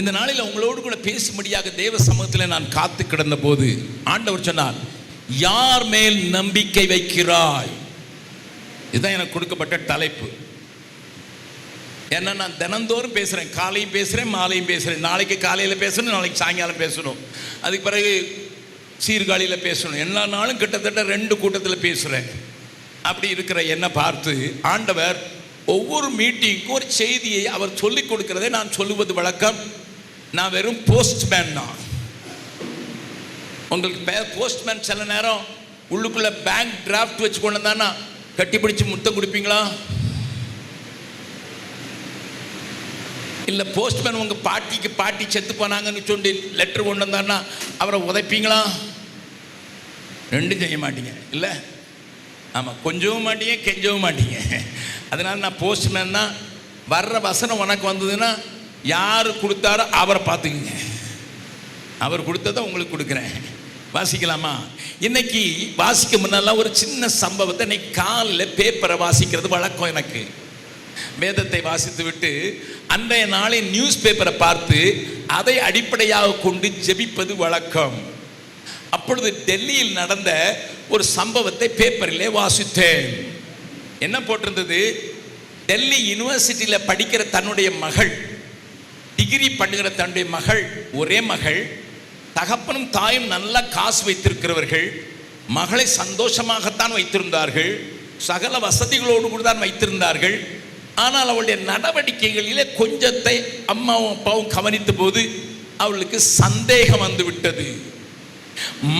இந்த நாளில் உங்களோடு கூட பேசும்படியாக தேவ சமூகத்தில் நான் காத்து கிடந்த போது ஆண்டவர் சொன்னார், யார் மேல் நம்பிக்கை வைக்கிறாய்? இதுதான் எனக்கு கொடுக்கப்பட்ட தலைப்பு. ஏன்னா நான் தினந்தோறும் பேசுகிறேன், காலையும் பேசுகிறேன், மாலையும் பேசுகிறேன். நாளைக்கு காலையில் பேசணும், நாளைக்கு சாயங்காலம் பேசணும், அதுக்கு பிறகு சீர்காழியில் பேசணும். எல்லா நாளும் கிட்டத்தட்ட 2 கூட்டத்தில் பேசுகிறேன். அப்படி இருக்கிற என்னை பார்த்து ஆண்டவர் ஒவ்வொரு மீட்டிங்க்கும் ஒரு செய்தியை அவர் சொல்லிக் கொடுக்கிறதை நான் சொல்லுவது வழக்கம். நான் வெறும் போஸ்ட்மேன் தான். உங்களுக்கு போஸ்ட்மேன் சில நேரம் உள்ளுக்குள்ள பேங்க் டிராஃப்ட் வச்சு கொண்டு வந்தானா கட்டிப்பிடிச்சு முத்தம் கொடுப்பீங்களா? இல்லை போஸ்ட்மேன் உங்கள் பாட்டி செத்து போனாங்கன்னு சொல்லி லெட்டர் கொண்டு வந்தான்னா அவரை உதைப்பீங்களா? 2 செய்ய மாட்டீங்க இல்லை? ஆமாம், கொஞ்சவும் மாட்டீங்க, கெஞ்சவும் மாட்டீங்க. அதனால் நான் போஸ்ட்மேன் தான். வர்ற வசனம் உனக்கு வந்ததுன்னா யார் கொடுத்தாரோ அவரை பார்த்துக்குங்க. அவர் கொடுத்ததை உங்களுக்கு கொடுக்குறேன். வாசிக்கலாமா? இன்னைக்கு வாசிக்க முன்னெல்லாம் ஒரு சின்ன சம்பவத்தை, இன்னைக்கு காலையில் பேப்பரை வாசிக்கிறது வழக்கம் எனக்கு. வேதத்தை வாசித்து விட்டு அன்றைய நாளின் நியூஸ் பேப்பரை பார்த்து அதை அடிப்படையாக கொண்டு ஜெபிப்பது வழக்கம். அப்பொழுது டெல்லியில் நடந்த ஒரு சம்பவத்தை பேப்பரிலே வாசித்தேன். என்ன போட்டிருந்தது? டெல்லி யூனிவர்சிட்டியில் படிக்கிற தன்னுடைய மகள், டிகிரி பண்ணுகிற தன்னுடைய மகள், ஒரே மகள், தகப்பனும் தாயும் நல்ல காசு வைத்திருக்கிறவர்கள், மகளை சந்தோஷமாகத்தான் வைத்திருந்தார்கள், சகல வசதிகளோடு கூட தான் வைத்திருந்தார்கள். ஆனால் அவளுடைய நடவடிக்கைகளிலே கொஞ்சத்தை அம்மாவும் அப்பாவும் கவனித்த போது அவளுக்கு சந்தேகம் வந்து விட்டது.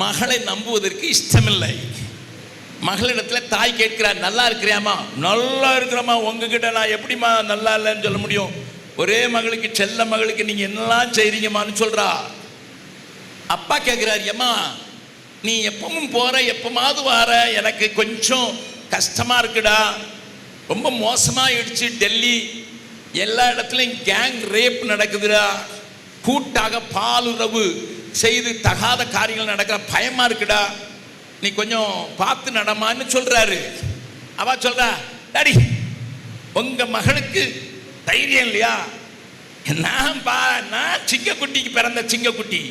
மகளை நம்புவதற்கு இஷ்டமில்லை. மகளிடத்தில் தாய் கேட்கிறார், நல்லா இருக்கிறியாமா? நல்லா இருக்கிறாமா, உங்ககிட்ட நான் எப்படிமா நல்லா இல்லைன்னு சொல்ல முடியும்? ஒரே மகளுக்கு, செல்ல மகளுக்கு நீங்கள் என்னெல்லாம் செய்கிறீங்கம்மான்னு சொல்கிறா. அப்பா கேட்குறாரு, அம்மா நீ எப்பவும் போகிற, எப்போமாவது வார, எனக்கு கொஞ்சம் கஷ்டமாக இருக்குடா, ரொம்ப மோசமாகிடுச்சு டெல்லி, எல்லா இடத்துலையும் கேங் ரேப் நடக்குதுடா, கூட்டாக பாலுறவு செய்து தகாத காரியங்கள் நடக்கிற, பயமாக இருக்குடா, நீ கொஞ்சம் பார்த்து நடமான்னு சொல்கிறாரு. அவ சொல்கிறா, டாடி உங்கள் மகளுக்கு தைரியம் இல்லையா? நான் சிங்கக்குட்டிக்கு பிறந்த சிங்கக்குட்டி,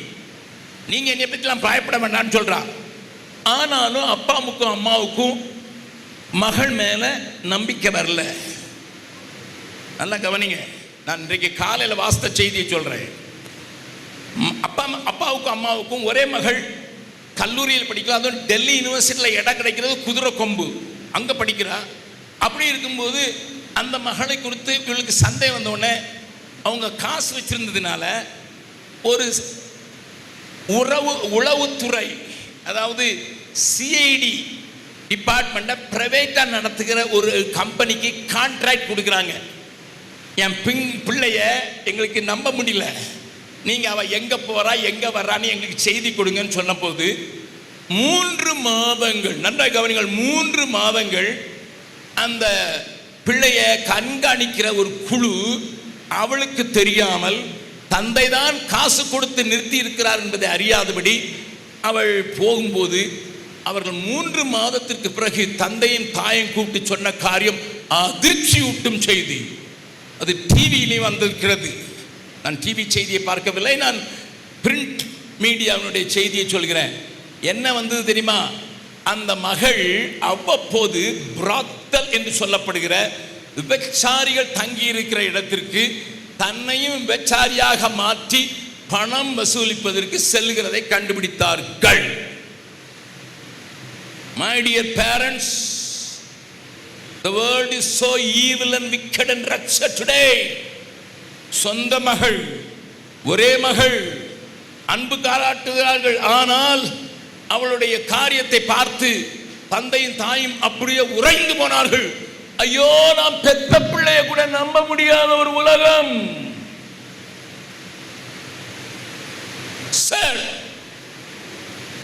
நீங்கள் என்னை பற்றிலாம் பயப்பட வேண்டான்னு சொல்கிறா. ஆனாலும் அப்பாவுக்கும் அம்மாவுக்கும் மகள் மேலே நம்பிக்கை வரல. நல்லா கவனிங்க, நான் இன்றைக்கு காலையில் வாசித்த செய்தியை சொல்கிறேன். அப்பாவுக்கும் அம்மாவுக்கும் ஒரே மகள், கல்லூரியில் படிக்கிறா, அதுவும் டெல்லி யூனிவர்சிட்டியில் இடம் கிடைக்கிறது குதிரை கொம்பு, அங்கே படிக்கிறா. அப்படி இருக்கும்போது அந்த மகளை குறித்து இவங்களுக்கு சந்தேகம் வந்தோடனே அவங்க காசு வச்சிருந்ததுனால ஒரு உளவுத்துறை, அதாவது சிஐடி டிபார்ட்மெண்ட்டை ப்ரைவேட்டாக நடத்துகிற ஒரு கம்பெனிக்கு கான்ட்ராக்ட் கொடுக்குறாங்க. என் பிள்ளைய எங்களுக்கு நம்ப முடியல, நீங்கள் அவள் எங்கே போகிறா எங்கே வர்றான்னு எங்களுக்கு செய்தி கொடுங்கன்னு சொன்ன போது 3 மாதங்கள், நன்றாக கவனிங்கள், 3 மாதங்கள் அந்த பிள்ளைய கண்காணிக்கிற ஒரு குழு அவளுக்கு தெரியாமல், தந்தை தான் காசு கொடுத்து நிறுத்தி இருக்கிறார் என்பதை அறியாதபடி அவள் போகும்போது அவர்கள் 3 மாதத்திற்கு பிறகு தந்தையின் தாயும் கூப்பிட்டு சொன்ன காரியம் அதிர்ச்சி ஊட்டும் செய்தி. அது டிவியிலையும் வந்திருக்கிறது. நான் டிவி செய்தியை பார்க்கவில்லை, நான் பிரிண்ட் மீடியாவினுடைய செய்தியை சொல்கிறேன். என்ன வந்தது தெரியுமா? அந்த மகள் அவ்வப்போது பிராத்தல் என்று சொல்லப்படுகிற விபச்சாரிகள் தங்கி இருக்கிற இடத்திற்கு தன்னையும் விபச்சாரியாக மாற்றி பணம் வசூலிப்பதற்கு செல்கிறதை கண்டுபிடித்தார்கள். My dear parents, the world is so evil and wicked and wretched today. சொந்த மகள், ஒரே மகள், அன்பு காராட்டுகிறார்கள். ஆனால் அவளுடைய காரியத்தை பார்த்து தந்தையும் தாயும் அப்படியே உறைந்து போனார்கள். ஐயோ, நாம் பெத்த பிள்ளைய கூட நம்ப முடியாத ஒரு உலகம். சார்,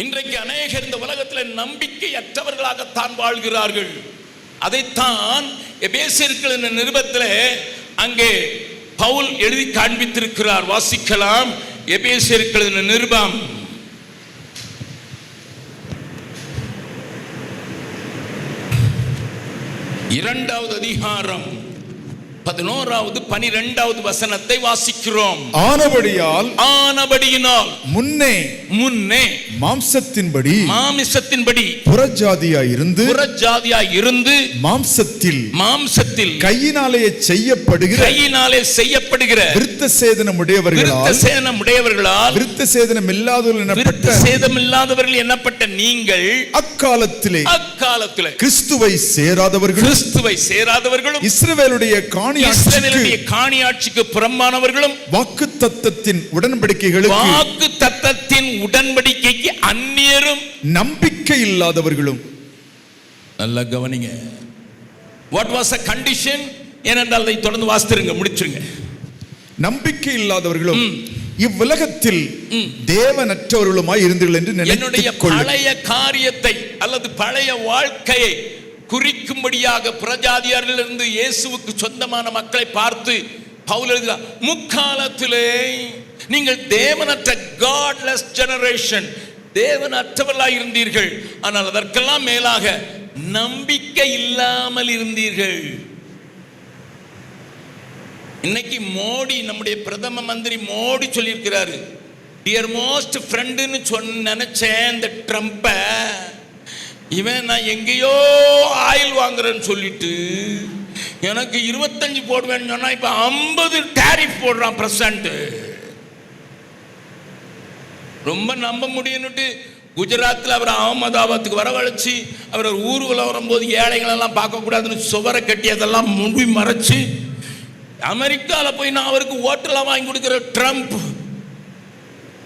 இன்றைக்கு அநேகர் இந்த உலகத்தில் நம்பிக்கையற்றவர்களாகத்தான் வாழ்கிறார்கள். அதைத்தான் எபேசியர்கள் நிருபத்தில் அங்கே பவுல் எழுதி காண்பித்திருக்கிறார். வாசிக்கலாம். எபேசியர்கள் நிருபம் 2வது அதிகாரம் 11வது 12வது வசனத்தை வாசிக்கிறோம். ஆனபடியினால் முன்னே மாம்சத்தின்படி புறஜாதியாய் இருந்து மாம்சத்தில் கையினாலே செய்யப்படுகிற விருத்த சேதனம் உடையவர்களால் விருத்த சேதனம் இல்லாதவர்கள் என்னப்பட்ட நீங்கள் அக்காலத்திலே கிறிஸ்துவை சேராதவர்களும் இஸ்ரவேலுடைய காணியாட்சிக்கு புறம்பானவர்களும் வாக்குத்தத்தத்தின் உடன்படிக்கைக்கு அந்நியரும் நம்பிக்கை இல்லாதவர்களும். நல்ல கவனிங்க. What was a condition? ஏனென்றால் அதை தொடர்ந்து வாசித்துருங்க, முடிச்சிருங்க. நம்பிக்கை இல்லாதவர்களும் இவ்வுலகத்தில் தேவனற்றவர்களுமாய் இருந்தீர்கள் என்று என்னுடைய பழைய காரியத்தை அல்லது பழைய வாழ்க்கையை குறிக்கும்படியாக பிரஜாதியாரிலிருந்து இயேசுவுக்கு சொந்தமான மக்களை பார்த்து பவுல் எழுதுகிறார், முக்காலத்திலே நீங்கள் தேவனற்ற காட்லெஸ் ஜெனரேஷன், தேவனற்றவர்களாய் இருந்தீர்கள். ஆனால் அதற்கெல்லாம் மேலாக நம்பிக்கை இல்லாமல் இருந்தீர்கள். இன்னைக்கு மோடி, நம்முடைய பிரதம மந்திரி மோடி சொல்லியிருக்கிறாரு, டியர் மோஸ்ட் ஃப்ரெண்டுன்னு நினைச்சேன் இந்த ட்ரம்ப, இவன் நான் எங்கேயோ ஆயில் வாங்குறேன்னு சொல்லிட்டு எனக்கு 25 போடுவேன்னு சொன்னா இப்ப 50 டாரிஃப் போடுறான் பிரசன்ட். ரொம்ப நம்ப முடியும்னுட்டு குஜராத்தில் அவர் அகமதாபாத்துக்கு வரவழைச்சு அவர் ஊர்வலம் வரும்போது ஏழைகளெல்லாம் பார்க்கக்கூடாதுன்னு சுவரை கட்டி அதெல்லாம் முடி மறைச்சு அமெரிக்காவில் போய் நான் அவருக்கு ஓட்டெல்லாம் வாங்கி கொடுக்குற ட்ரம்ப்,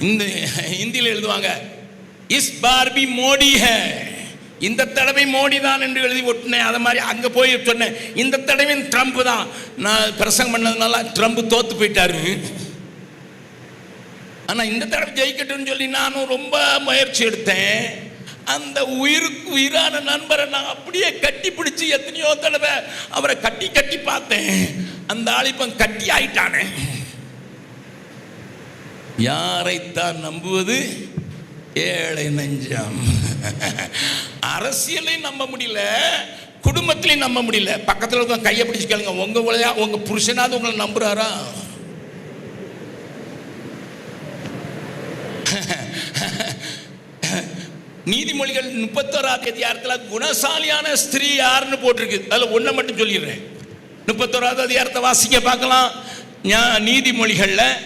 இந்த ஹிந்தியில் எழுதுவாங்க இஸ் பார்பி மோடி ஹே, இந்த தடவை மோடி தான் என்று எழுதி ஒட்டினேன். அது மாதிரி அங்கே போய் சொன்னேன் இந்த தடவை ட்ரம்ப் தான். நான் பிரசங்கம் பண்ணதுனால ட்ரம்ப் தோத்து போயிட்டாரு. ஆனால் இந்த தடவை ஜெயிக்கட்டும்னு சொல்லி நானும் ரொம்ப முயற்சி எடுத்தேன். அந்த உயிருக்கு உயிரான நண்பரை நான் அப்படியே கட்டி பிடிச்சி எத்தனையோ தடவை அவரை கட்டி பார்த்தேன். அந்த ஆள் இப்போ கட்டி ஆயிட்டானே. யாரைத்தான் நம்புவது? ஏழை நெஞ்சம். அரசியலையும் நம்ப முடியல, குடும்பத்திலையும் நம்ப முடியல. பக்கத்தில் இருக்க கையை பிடிச்சு கேளுங்க, உங்க புருஷனாவது உங்களை நம்புறாரா? நீதிமொழிகள் 31வது அதிகாரத்தில் குணசாலியான ஸ்திரீ யாருன்னு போட்டிருக்கு. அதில் ஒன்றை மட்டும் சொல்லிடுறேன். 31வது அதிகாரத்தை வாசிக்க பார்க்கலாம். நீதிமொழிகளில்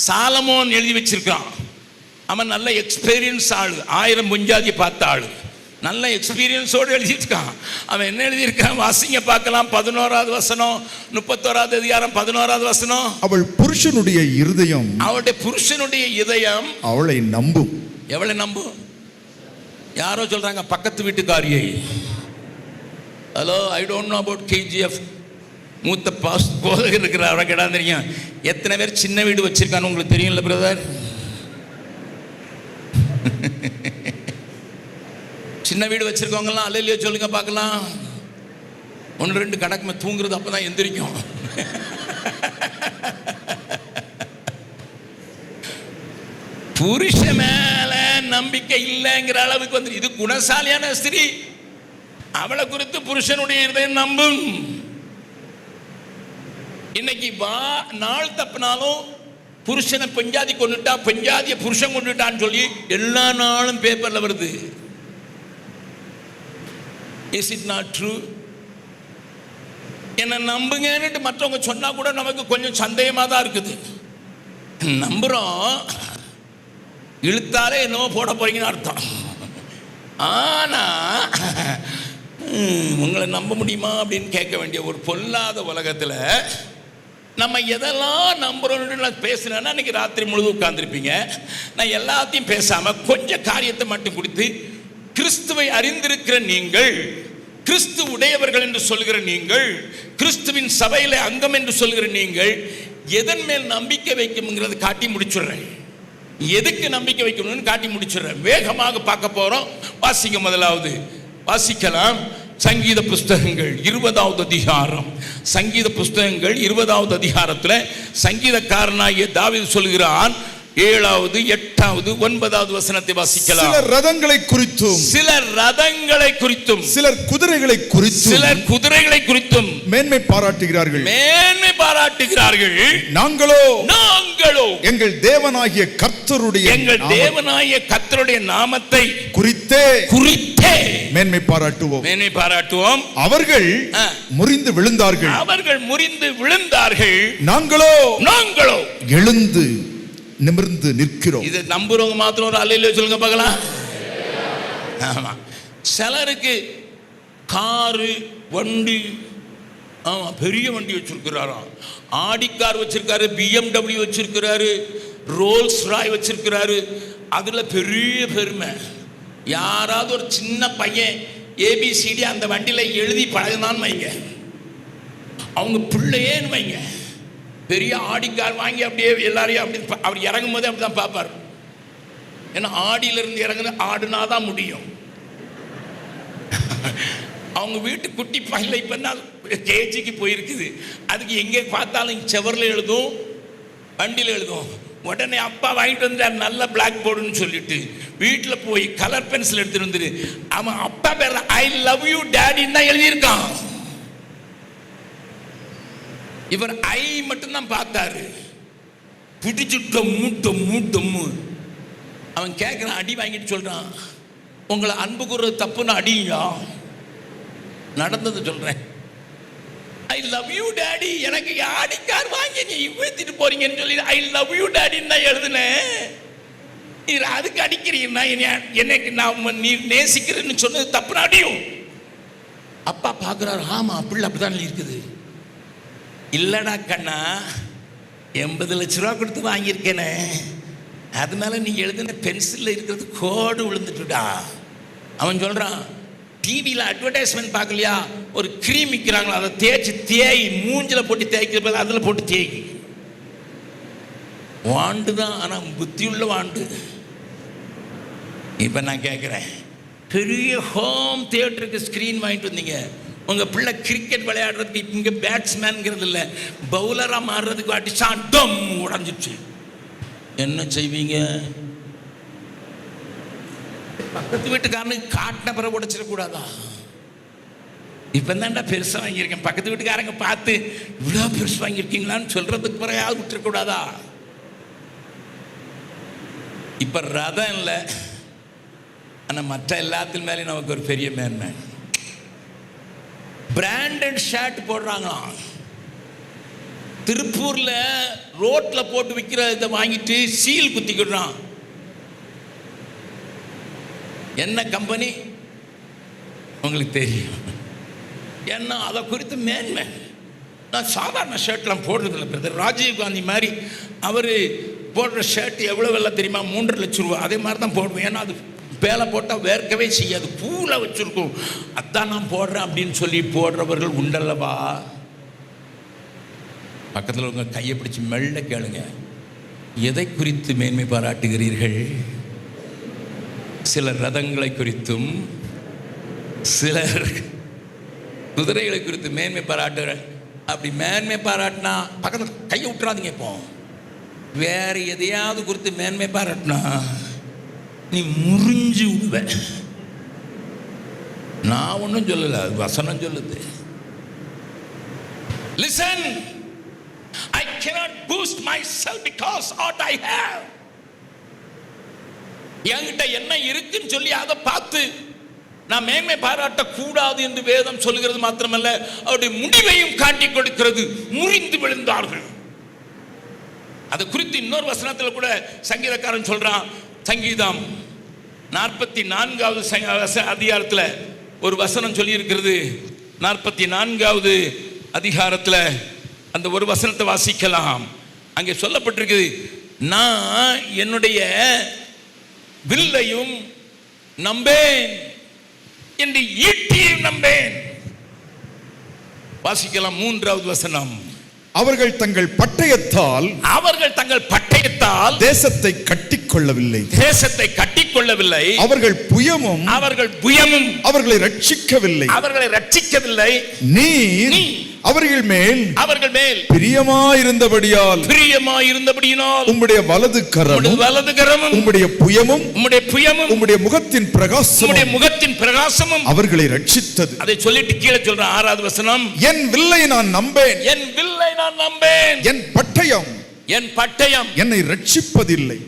சாலமோன் எழுதி வச்சிருக்கான். அவன் நல்ல எக்ஸ்பீரியன்ஸ் ஆளு, 1000 புஞ்சாதியை பார்த்த ஆளு, நல்ல எக்ஸ்பீரியன்ஸோடு எழுதியிருக்கான். அவன் என்ன எழுதியிருக்கான் வாசிங்க பார்க்கலாம். 11வது வசனம், 31வது அதிகாரம் 11வது வசனம். அவள் புருஷனுடைய இருதயம், அவளுடைய புருஷனுடைய இதயம் அவளை நம்பும். எவளை நம்பும்? யாரோ சொல்றாங்க பக்கத்து வீட்டுக்காரியை. Hello, I don't know about KGF. மூத்த போதகர் இருக்கிற அவரை கேட்டா தெரியும். எத்தனை பேர் சின்ன வீடு வச்சிருக்கான்னு உங்களுக்கு தெரியும்ல பிரதர்? சின்ன வீடு வச்சிருக்கவங்கலாம் அல்லையோ சொல்லுங்க பார்க்கலாம். 1-2 கணக்கு தூங்குறது அப்பதான் எந்திரிக்கும். புருஷ மேல நம்பிக்கை இல்லைங்கிற அளவுக்கு வந்து இது குணசாலியான ஸ்திரீ. அவளை குறித்து புருஷனுடைய இதயம் நம்பும். இன்னைக்கு நாள் தப்பினாலும் புருஷனை பெஞ்சாதி கொண்டுட்டா, பெஞ்சாதிய புருஷன் கொண்டுட்டான்னு சொல்லி எல்லா நாளும் பேப்பர்ல வருது. Is it not true? என்ன நம்புங்கன்னு மற்றவங்க சொன்னா கூட நமக்கு கொஞ்சம் சந்தேகமா தான் இருக்குது. நம்புறோம், இழுத்தாலே என்னவோ போட போறீங்கன்னு அர்த்தம். ஆனா உங்களை நம்ப முடியுமா அப்படின்னு கேட்க வேண்டிய ஒரு பொல்லாத உலகத்தில் நம்ம எதெல்லாம் நம்புறோம்னு நான் பேசுனேன்னா இன்னைக்கு ராத்திரி முழுவதும் உட்கார்ந்துருப்பீங்க. நான் எல்லாத்தையும் பேசாமல் கொஞ்சம் காரியத்தை மட்டும் கொடுத்து, கிறிஸ்துவை அறிந்திருக்கிற நீங்கள், கிறிஸ்து உடையவர்கள் என்று சொல்கிற நீங்கள், கிறிஸ்துவின் சபையில அங்கம் என்று சொல்கிற நீங்கள் எதன் மேல் நம்பிக்கை வைக்கும்ங்கிறத காட்டி முடிச்சுடுறேன். எதுக்கு நம்பிக்கை வைக்கணும்னு காட்டி முடிச்சுடுறேன். வேகமாக பார்க்க போறோம். வாசிக்க முதலாவது வாசிக்கலாம். சங்கீத புஸ்தகங்கள் 20வது அதிகாரம். சங்கீத புஸ்தகங்கள் 20வது அதிகாரத்தில் சங்கீதக்காரனாகிய தாவீது சொல்கிறான். 7வது 8வது 9வது வசனத்தை வாசிக்கலாம். சிலர் ரதங்களை குறித்தும், சிலர் ரதங்களை குறித்தும், சிலர் குதிரைகளை குறித்தும், சிலர் குதிரைகளை குறித்தும் மேன்மை பாராட்டுகிறார்கள். மேன்மை பாராட்டுகிறார்கள். நாங்களோ எங்கள் தேவனாகிய கர்த்தருடைய நாமத்தை குறித்தே மேன்மை பாராட்டுவோம். அவர்கள் முறிந்து விழுந்தார்கள். நாங்களோ எழுந்து நிமிர்ந்து நிற்கிறோம். இது நம்புறவங்க மாத்திரம் ஒரு அல்லேலூயா சொல்லுங்க பார்க்கலாம். ஆமா, சிலருக்கு காரு வண்டி, ஆமா பெரிய வண்டி வச்சிருக்கிறாராம். ஆடி கார் வச்சிருக்காரு, BMW வச்சிருக்கிறாரு, ரோல்ஸ் ராய் வச்சிருக்கிறாரு. அதுல பெரிய பெருமை. யாராவது ஒரு சின்ன பையன் ABCD அந்த வண்டியில எழுதி பழகுனான்னு வைங்க, அவங்க பிள்ளையேன்னு வைங்க, பெரிய ஆடி கார் வாங்கி அப்படியே எல்லாரையும் அப்படி அவர் இறங்கும் போதே அப்படிதான் பார்ப்பார். ஏன்னா ஆடியிலிருந்து இறங்குது ஆடுனாதான் முடியும். அவங்க வீட்டு குட்டி பையில இப்ப கேஜிக்கு போயிருக்குது. அதுக்கு எங்கே பார்த்தாலும் செவரில் எழுதும், வண்டியில் எழுதும். உடனே அப்பா வாங்கிட்டு வந்தார் நல்ல பிளாக் போர்டுன்னு சொல்லிட்டு வீட்டில் போய் கலர் பென்சில் எடுத்துட்டு வந்துரு. அவன் அப்பா பேர் ஐ லவ் யூ டேடின்னு தான் எழுதியிருக்கான். இவர் ஐ மட்டும்தான் பார்த்தாரு. பிடிச்சு டம்மு. அவன் கேட்குறான், அடி வாங்கிட்டு சொல்றான், உங்களை அன்பு கூறுறது தப்புன்னு அடியா. நடந்தது சொல்றேன். ஐ லவ் யூ டாடி, எனக்கு ஆடி கார் வாங்கி நீ இழுத்துட்டு போறீங்கன்னு சொல்லி ஐ லவ் யூ டாடின்னு தான் எழுதுனேன். இது அதுக்கு அடிக்கிறீங்கன்னா எனக்கு நான் நீ நேசிக்கிறேன்னு சொன்னது தப்புன்னு அடியும். அப்பா பார்க்குறாரு, ஆமா பிள்ளை அப்படிதான் இருக்குது. இல்லடா கண்ணா, 80 லட்ச ரூபா கொடுத்து வாங்கியிருக்கேனே, அது மேலே நீ எழுதுன பென்சிலில் இருக்கிறது கோடு விழுந்துட்டுடா. அவன் சொல்கிறான், டிவியில் அட்வர்டைஸ்மெண்ட் பார்க்கலையா, ஒரு க்ரீம் விற்கிறாங்களா, அதை தேய் மூஞ்சில் போட்டு தேய்க்கிற அதில் போட்டு தேய். வாண்டு தான், ஆனால் புத்தி உள்ள வாண்டு. இப்போ நான் கேட்குறேன், பெரிய ஹோம் தியேட்டருக்கு ஸ்க்ரீன் வாங்கிட்டு வந்தீங்க, உங்கள் பிள்ளை கிரிக்கெட் விளையாடுறதுக்கு இங்கே பேட்ஸ்மேனுங்கிறது இல்லை, பவுலராக மாறுறதுக்கு அடிச்சா டம் உடஞ்சிச்சு, என்ன செய்வீங்க? பக்கத்து வீட்டுக்காரனுக்கு காட்டின பிறகு உடைச்சிடக்கூடாதா? இப்போ தான்டா பெருசாக வாங்கியிருக்கேன், பக்கத்து வீட்டுக்காரங்க பார்த்து இவ்வளோ பெருசு வாங்கியிருக்கீங்களான்னு சொல்றதுக்கு பிறகு விட்டுறக்கூடாதா? இப்போ ரதம் இல்லை, ஆனால் மற்ற எல்லாத்தின் மேலேயும் நமக்கு ஒரு பெரிய மேன்மை. பிராண்டட் ஷர்ட் போடுறாங்களாம். திருப்பூர்ல ரோட்ல போட்டு விற்கிற இதை வாங்கிட்டு சீல் குத்திக்கிடுறான். என்ன கம்பெனி உங்களுக்கு தெரியும்? என்ன அதை குறித்து மேன்மை. நான் சாதாரண ஷர்ட்லாம் போடுறதில்லை பிரதர். ராஜீவ் காந்தி மாதிரி அவர் போடுற ஷர்ட் எவ்வளோ வெலை தெரியுமா? 3.5 லட்சம் ரூபா. அதே மாதிரி தான் போடுவேன். ஏன்னா அது வேலை போட்டால் வேர்க்கவே செய்யாது, பூவில் வச்சுருக்கும். அதான் நான் போடுறேன் அப்படின்னு சொல்லி போடுறவர்கள் உண்டல்லவா? பக்கத்தில் உங்கள் கையை பிடிச்சி மெல்ல கேளுங்க, எதை குறித்து மேன்மை பாராட்டுகிறீர்கள்? சிலர் ரதங்களை குறித்தும், சிலர் குதிரைகளை குறித்து மேன்மை பாராட்டுற. அப்படி மேன்மை பாராட்டினா பக்கத்தில் கையை விட்டுறாதீங்க. இப்போ வேற எதையாவது குறித்து மேன்மை பாராட்டினா நீ முறிஞ்சு விடுவ. நான் ஒன்றும் சொல்லலை, அது வசனம் சொல்லுது. Listen, I cannot boost myself because what I have. என்கிட்ட என்ன இருக்குன்னு சொல்லி அதை பார்த்து நான் மேன்மை பாராட்ட கூடாது என்று வேதம் சொல்லுகிறது மாத்திரமல்ல, அவருடைய முடிவையும் காட்டி கொடுக்கிறது. முறிந்து விழுந்தார்கள். அது குறித்து இன்னொரு வசனத்தில் கூட சங்கீதக்காரன் சொல்றான். சங்கீதம் 44வது அதிகாரத்தில் ஒரு வசனம் சொல்லி இருக்கிறது. 44வது அதிகாரத்தில் அந்த ஒரு வசனத்தை வாசிக்கலாம். அங்கே சொல்லப்பட்டிருக்குது, நான் என்னுடைய வில்லையும் நம்பேன், என்று ஈட்டியையும் நம்பேன். வாசிக்கலாம் 3வது வசனம். அவர்கள் தங்கள் பட்டயத்தால் தேசத்தை கட்டிக்கொள்ளவில்லை, அவர்கள் புயமும் அவர்களை ரட்சிக்கவில்லை. நீ அவர்கள் மேல் பிரியமாயிருந்தபடியால் உம்முடைய வலது கரமும் உம்முடைய புயமும் உம்முடைய முகத்தின் பிரகாசமும் அவர்களை ரட்சித்தது. அதை சொல்லிட்டு கீழே சொல்ற 6வது வசனம், என் வில்லை நான் நம்பேன், என் பட்டயம் என்னை ரட்சிப்பதில்லை.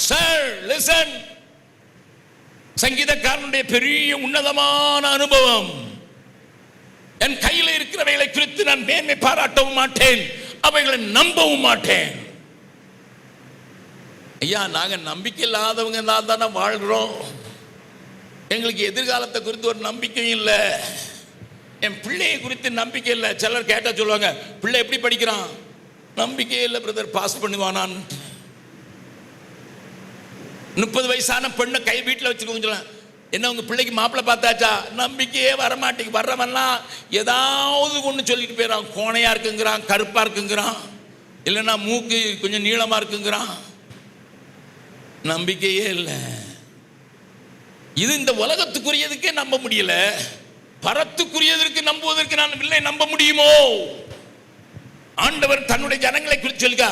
சார் லிசன், சங்கீதக்காரனுடைய பெரிய உன்னதமான அனுபவம், என் கையில் இருக்கிறவைகளை குறித்து நான் மேன்மை பாராட்டவும் மாட்டேன், அவைகளை நம்பவும் மாட்டேன். ஐயா, நாங்க நம்பிக்கை இல்லாதவங்க தானே வாழ்கிறோம். எங்களுக்கு எதிர்காலத்தை குறித்து ஒரு நம்பிக்கை இல்லை, என் பிள்ளையை குறித்து நம்பிக்கை இல்லை. சிலர் கேட்டா சொல்லுவாங்க, பிள்ளை எப்படி படிக்கிறான்? நம்பிக்கையே இல்லை பிரதர், பாஸ் பண்ணுவானான். 30 வயசான பெண்ணை கை வீட்டில் வச்சுக்கோங்க, என்ன உங்க பிள்ளைக்கு மாப்பிள்ளை பார்த்தாச்சா? நம்பிக்கையே வரமாட்டேங்க. வர்றவன்லாம் ஏதாவது ஒன்று சொல்லிட்டு போயிடறான். கோணையா இருக்குங்கிறான், கருப்பா இருக்குங்கிறான், இல்லைன்னா மூக்கு கொஞ்சம் நீளமா இருக்குங்கிறான். நம்பிக்கையே இல்லை. இது இந்த உலகத்துக்குரியதுக்கே நம்ப முடியல, பரத்துக்குரியதற்கு நம்புவதற்கு நான் இல்லை நம்ப முடியுமோ? ஆண்டவர் தன்னுடைய ஜனங்களை குறித்து சொல்லுங்க,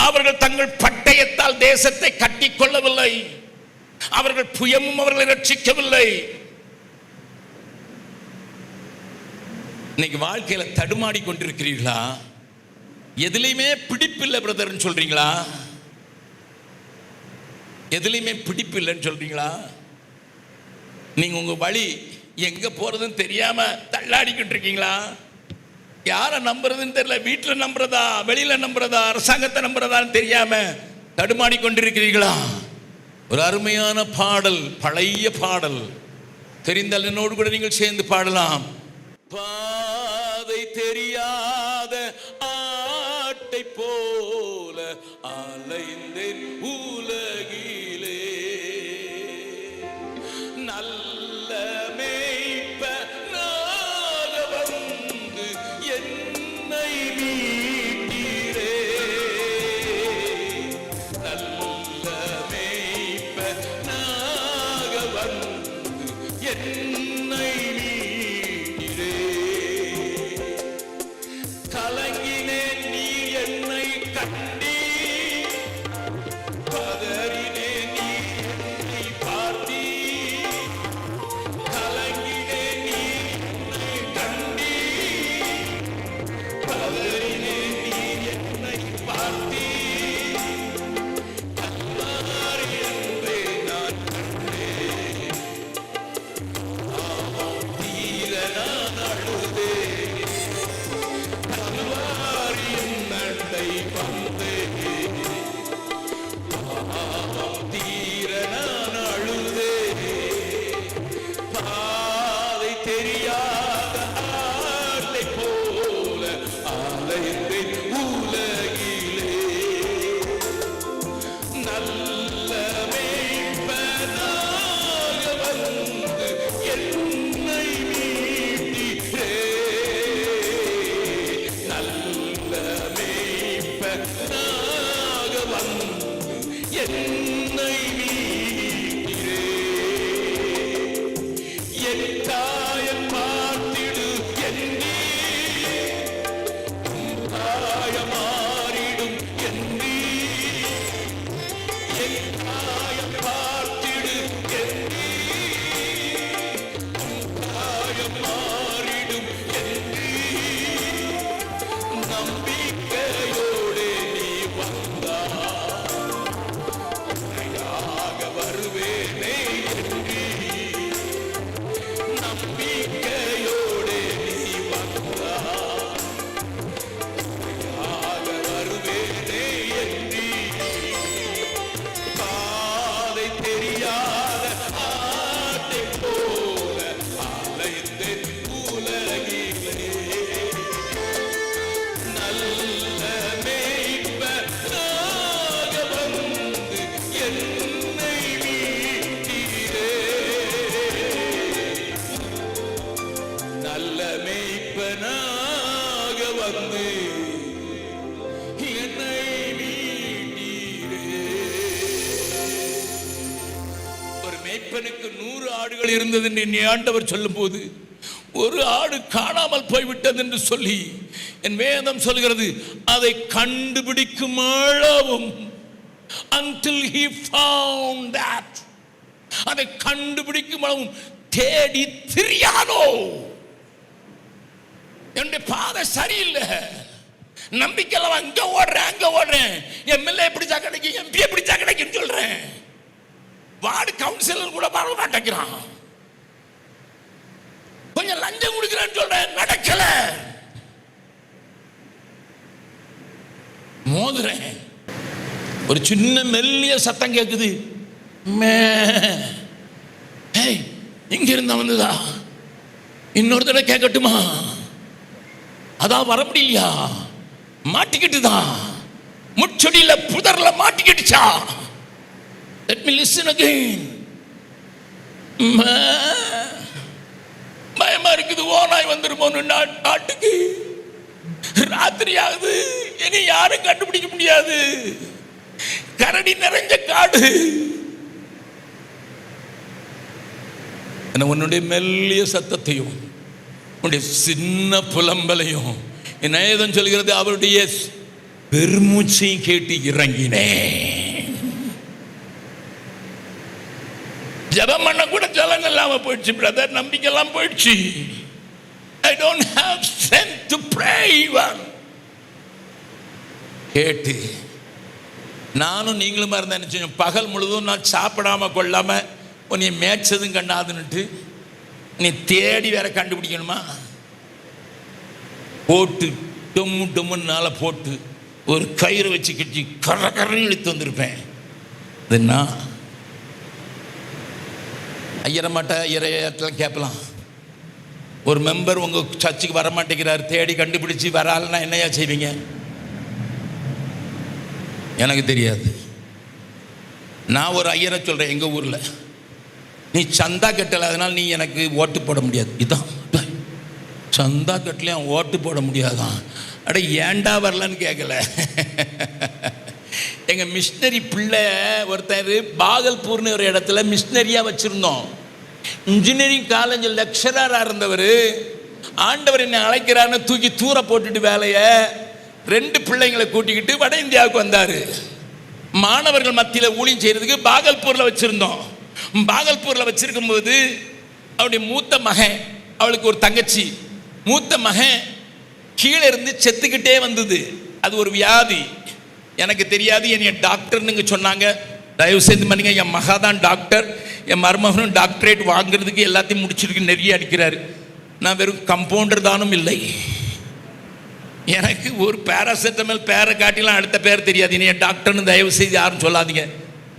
அவர்கள் தங்கள் பட்டயத்தால் தேசத்தை கட்டி கொள்ளவில்லை, அவர்கள் புயமும் அவர்களை ரட்சிக்கவில்லை. இன்னைக்கு வாழ்க்கையில தடுமாடி கொண்டிருக்கிறீர்களா? எதுலையுமே பிடிப்பில்லை பிரதர்ன்னு சொல்றீங்களா? எதுலையுமே பிடிப்பில்லைன்னு சொல்றீங்களா? நீங்க உங்க வழி எங்க போறதுன்னு தெரியாம தள்ளாடிக்கிட்டு இருக்கீங்களா? யாரை நம்புறதுன்னு தெரியல, வீட்டில் நம்புறதா, வெளியில நம்புறதா, அரசாங்கத்தை நம்புறதான்னு தெரியாம தடுமாடி கொண்டிருக்கிறீர்களா? ஒரு அருமையான பாடல், பழைய பாடல் தெரிந்தால் என்னோடு கூட நீங்கள் சேர்ந்து பாடலாம். பாதை தெரியாத ஆட்டை போல அலைந்தேன் உலகிலே, நல்ல மேய்ப்பனாக வந்து என்னை மீட்டீரே, நல்ல மேய்ப்பனாக வந்து என்னை மீட்டீரே. கலங்கினேன் நீ என்னை கண்டீ, பதறினேன் நீ என்னை பார்த்தீ, கலங்கினேன் நீ என்னை கண்டீ, பதறினேன் நீ என்னை பார்த்தீ, கல்வாரி அன்பை நான் கண்டேன், தீர நான் அழுதேன், கல்வாரியின் நண்டை வந்தேன், தீர நான் அழுதேன். பாதை தெரியாத ஆளை போல அலைந்தேன் உலகிலே, நல்ல மேய்ப்பனாக வந்து என்னை மீட்டீரே, நல்ல மேய்ப்பனாக வந்து என்னை மீட்டீரே. என் காயம் பார்த்திடு என்னே, காயமாறிடும் என்னே, என் காயம் பார்த்திடு என்னே, காயமாறிடும் என்னே, நம்பிக்கையோடு நீ வந்தாய், உன்னையாக வருவேனே என்றே, நம்பிக்கையோடு நீ வந்தாய், உன்னையாக வருவேனே என்றே. பாதை தெரியாத ஆட்டை போல அலைந்தேன் உலகிலே, நல்ல மேய்ப்பனாக வந்து என்னை மீட்டீரே, நல்ல மேய்ப்பனாக வந்து என்னை மீட்டீரே. ஒரு மேய்ப்பனுக்கு 100 ஆடுகள் இருந்தது என்று ஆண்டவர் சொல்லும் போது ஒரு ஆடு காணாமல் போய்விட்டது என்று சொல்லி என் வேதம் சொல்கிறது, அதை கண்டுபிடிக்கும் அளவும் until he found that, அதை கண்டுபிடிக்கும் அளவும் தேடி திரியானோ. என்னுடைய பாதை சரியில்லை, நம்பிக்கையில் அங்க ஓடுறேன் அங்க ஓடுறேன், எம்எல்ஏ பிடிச்சா கிடைக்கும், எம்பி பிடிச்சா கிடைக்கும் சொல்றேன், வார்டு கவுன்சிலர் கூட வர மாட்டேங்கிறான், கொஞ்சம் லஞ்சம் கொடுக்கிறேன்னு சொல்றேன், நடக்கல, மோதுறேன். ஒரு சின்ன மெல்லிய சத்தம் கேட்குது, இங்க இருந்தா வந்ததா, இன்னொரு தடவை கேட்கட்டுமா, அதான் வர முடியலையா, மாட்டிக்கிட்டுதான் முச்சொடியில புதர்ல மாட்டிக்கிட்டுச்சா, let me listen again. பயமா இருக்குது, ஓனாய் வந்துருமோன்னு நாட்டுக்கு, ராத்திரி ஆகுது, இனி யாரும் கண்டுபிடிக்க முடியாது, கரடி நிறைஞ்ச காடு. உன்னுடைய மெல்லிய சத்தத்தையும் உன்னுடைய சின்ன புலம்பலையும் என் ஏதம் சொல்கிறது, அவருடைய பெருமூச்சையும் கேட்டு இறங்கினேன். ஜபம் பண்ண கூட ஜலம் இல்லாம போயிடுச்சு பிரதர், நம்பிக்கை எல்லாம் போயிடுச்சு. I don't have strength to pray even. கேட்டு நானும் நீங்களும் இருந்தா நினைச்சோம், பகல் முழுதும் நான் சாப்பிடாம கொள்ளாம உன்னை மேய்ச்சதும் கண்ணாதுன்னுட்டு நீ தேடி வேற கண்டுபிடிக்கணுமா, போட்டு டொம்மு டொம்முன்னால போட்டு ஒரு கயிறு வச்சு கட்டி கர கரன்னு இழுத்து வந்திருப்பேன். இதுன்னா ஐயரமாட்ட ஐயரையெல்லாம் கேட்கலாம், ஒரு மெம்பர் உங்க சர்ச்சுக்கு வர மாட்டேங்கிறார், தேடி கண்டுபிடிச்சு வராலன்னா என்னையா செய்வீங்க? எனக்கு தெரியாது. நான் ஒரு ஐயரை சொல்றேன், எங்க ஊர்ல நீ சந்தா கட்டல, அதனால நீ எனக்கு ஓட்டு போட முடியாது. இதான் சந்தா கட்டலையும் ஓட்டு போட முடியாதான். அட ஏண்டா வரலன்னு கேட்கல. எங்க மிஷினரி பிள்ளை ஒருத்தர் பாகல்பூர்னு ஒரு இடத்துல மிஷினரியா வச்சிருந்தோம். இன்ஜினியரிங் காலேஜ் லெக்சரரா இருந்தவர், ஆண்டவர் என்னை அழைக்கிறான்னு தூக்கி தூர போட்டுட்டு வேலைய 2 பிள்ளைங்களை கூட்டிக்கிட்டு வட இந்தியாவுக்கு வந்தாரு. மாணவர்கள் மத்தியில் ஊழியம் செய்யறதுக்கு பாகல்பூர்ல வச்சிருந்தோம். பாகல்பூர்ல வச்சிருக்கும் போது அவருடைய மூத்த மகன், அவளுக்கு ஒரு தங்கச்சி, மூத்த மகன் கீழே இருந்து செத்துக்கிட்டே வந்தது. அது ஒரு வியாதி, எனக்கு தெரியாது. என்னைய டாக்டர்னு சொன்னாங்க. தயவு செய்து பண்ணிங்க, என் மகா தான் டாக்டர், என் மருமகனும் டாக்டரேட் வாங்குறதுக்கு எல்லாத்தையும் முடிச்சிருக்கு, நிறைய அடிக்கிறாரு. நான் வெறும் கம்பவுண்டர் தானும் இல்லை. எனக்கு ஒரு பேராசிட்டமல் பேரை காட்டிலாம் அடுத்த பேர் தெரியாது. என்னைய டாக்டர்னு தயவு செய்து யாரும் சொல்லாதீங்க.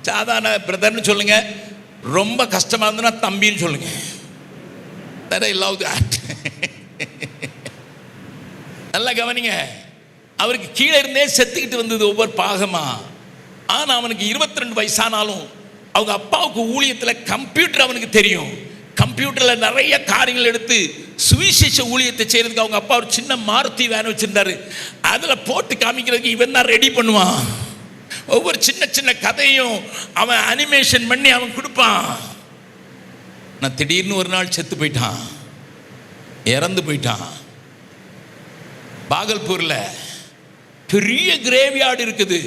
சாதாரண பிரதர்னு சொல்லுங்க, ரொம்ப கஷ்டமா இருந்ததுன்னா தம்பின்னு சொல்லுங்க. that I love that. நல்லா கவனிங்க, அவருக்கு கீழே இருந்தே செத்துக்கிட்டு வந்தது ஒவ்வொரு பாகமா. ஆனா அவனுக்கு 22 வயசானாலும் அவங்க அப்பாவுக்கு ஊழியத்தில் கம்ப்யூட்டர் அவனுக்கு தெரியும். கம்ப்யூட்டர்ல நிறைய காரியங்கள் எடுத்து சுவிசேஷ ஊழியத்தை செய்யறதுக்கு அவங்க அப்பா ஒரு சின்ன மாருதி வேன் வச்சிருந்தாரு. அதுல போட்டு காமிக்கிறதுக்கு இவன் தான் ரெடி பண்ணுவான். ஒவ்வொரு சின்ன சின்ன கதையும் அவன் அனிமேஷன் பண்ணி அவன் கொடுப்பான். நான் திடீர்னு ஒரு நாள் செத்து போயிட்டான், இறந்து போயிட்டான். பாகல்பூர்ல பெரிய கிரேவியார்டு இருக்குது,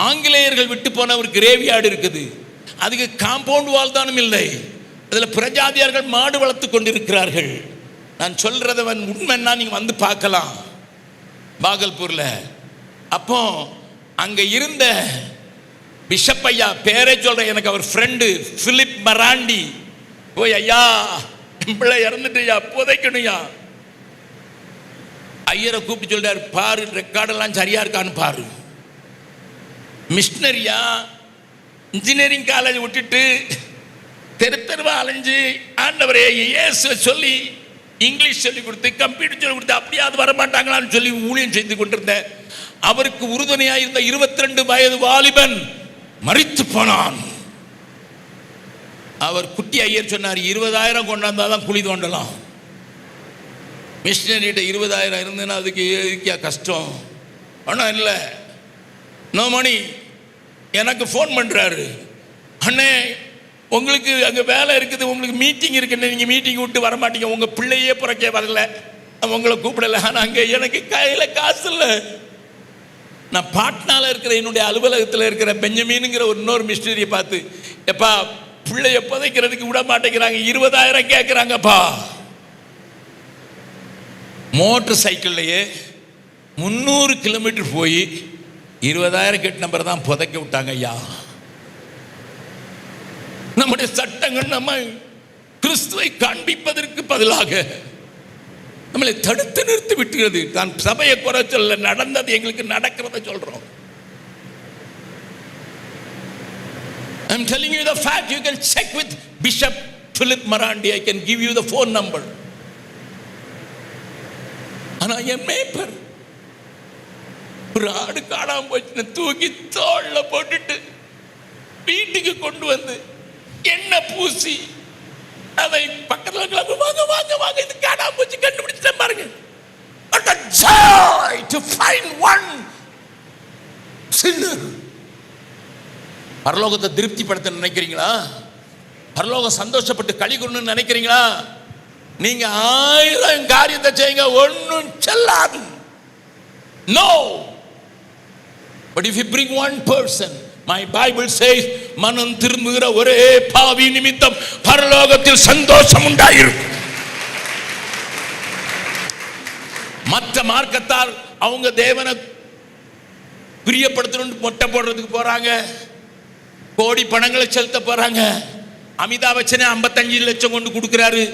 ஆங்கிலேயர்கள் விட்டு போன ஒரு கிரேவியார்டு இருக்குது. அதுக்கு காம்பவுண்ட் வால் தானும் இல்லை, அதில் பிரஜாதியார்கள் மாடு வளர்த்து கொண்டிருக்கிறார்கள். நான் சொல்றதவன் உண்மைன்னா நீங்க வந்து பார்க்கலாம் பாகல்பூர்ல. அப்போ அங்க இருந்த பிஷப் ஐயா, பேரே சொல்றேன், எனக்கு அவர் ஃப்ரெண்டு பிலிப் மராண்டி, போய் ஐயா பிள்ளை இறந்துட்டுயா, புதைக்கணுயா. ஐயரை கூப்பிட்டு சொல்றாரு, பாரு ரெக்கார்டெல்லாம் சரியா இருக்கான்னு பாரு. மிஷினரியா இன்ஜினியரிங் காலேஜ் விட்டுட்டு தெரு தெருவா அலைஞ்சு ஆண்டவரே இயேசுவை சொல்லி இங்கிலீஷ் சொல்லி கொடுத்து கம்ப்யூட்டர் சொல்லி கொடுத்து அப்படியாவது வரமாட்டாங்களான்னு சொல்லி ஊழியம் செய்து கொண்டிருந்தேன். அவருக்கு உறுதுணையாக இருந்த 22 வயது வாலிபன் மரித்து போனான். அவர் குட்டி ஐயர் சொன்னார், 20,000 கொண்டாந்தாதான் குழி தோண்டலாம். மிஷினரிகிட்ட 20,000 இருந்ததுன்னா அதுக்கு இருக்கா கஷ்டம். ஆனால் இல்லை, நோ மணி. எனக்கு ஃபோன் பண்ணுறாரு, அண்ணே உங்களுக்கு அங்கே வேலை இருக்குது, உங்களுக்கு மீட்டிங் இருக்குன்னு நீங்கள் மீட்டிங் விட்டு வர மாட்டீங்க. உங்கள் பிள்ளையே பிறக்க வரல, உங்களை கூப்பிடல. ஆனால் அங்கே எனக்கு கையில் காசு இல்லை. நான் பாட்னால இருக்கிற என்னுடைய அலுவலகத்தில் இருக்கிற பெஞ்சமீனுங்கிற ஒரு இன்னொரு மிஸ்டரியை பார்த்து, எப்பா பிள்ளைய புதைக்கிறதுக்கு விட மாட்டேங்கிறாங்க, 20,000 கேட்குறாங்கப்பா. மோட்டர் சைக்கிள்லையே 300 கிலோமீட்டர் போய் 20,000 கேட்டு நம்பர் தான் புதைக்க விட்டாங்க ஐயா. நம்முடைய சட்டங்கள் நம்ம கிறிஸ்துவை காண்பிப்பதற்கு பதிலாக நம்மளை தடுத்து நிறுத்தி விட்டுகிறது. நான் சபையை குறை சொல்ல, நடந்தது எங்களுக்கு நடக்கிறத சொல்றோம். I'm telling you the fact. You can check with Bishop Philip Marandi. I can give you the phone number. ஆனா என் மேய்ப்பர் ஒரு ஆடு காணாம போச்சு, தூக்கி தோள்ல போட்டுட்டு வீட்டுக்கு கொண்டு வந்து எண்ணெய் பூசி அதை பக்கத்துல வாங்க வாங்க வாங்க, இது காணாம போச்சு, கண்டுபிடிச்சிட்டேன் பாருங்க. What a joy to find one sinner. பரலோகத்தை திருப்திப்படுத்த நினைக்கிறீங்களா? பரலோகம் சந்தோஷப்பட்டு களி கூறணும்னு நினைக்கிறீங்களா? நீங்க 1000 காரியத்தை செய்யுங்க, ஒன்னும் செல்லாது. No. But if you bring one person, my Bible says, மனம் திரும்புகிற ஒரே பாவி நிமித்தம் பரலோகத்தில் சந்தோஷம் உண்டாயிருக்கும். மற்ற மார்க்கத்தார் அவங்க தேவனை பிரியப்படுத்தணும் மொட்டை போடுறதுக்கு போறாங்க, கோடி பணங்களை செலுத்த போறாங்க. அமிதாப் பச்சனே 55 லட்சம் கொண்டு கொடுக்கிறாரு.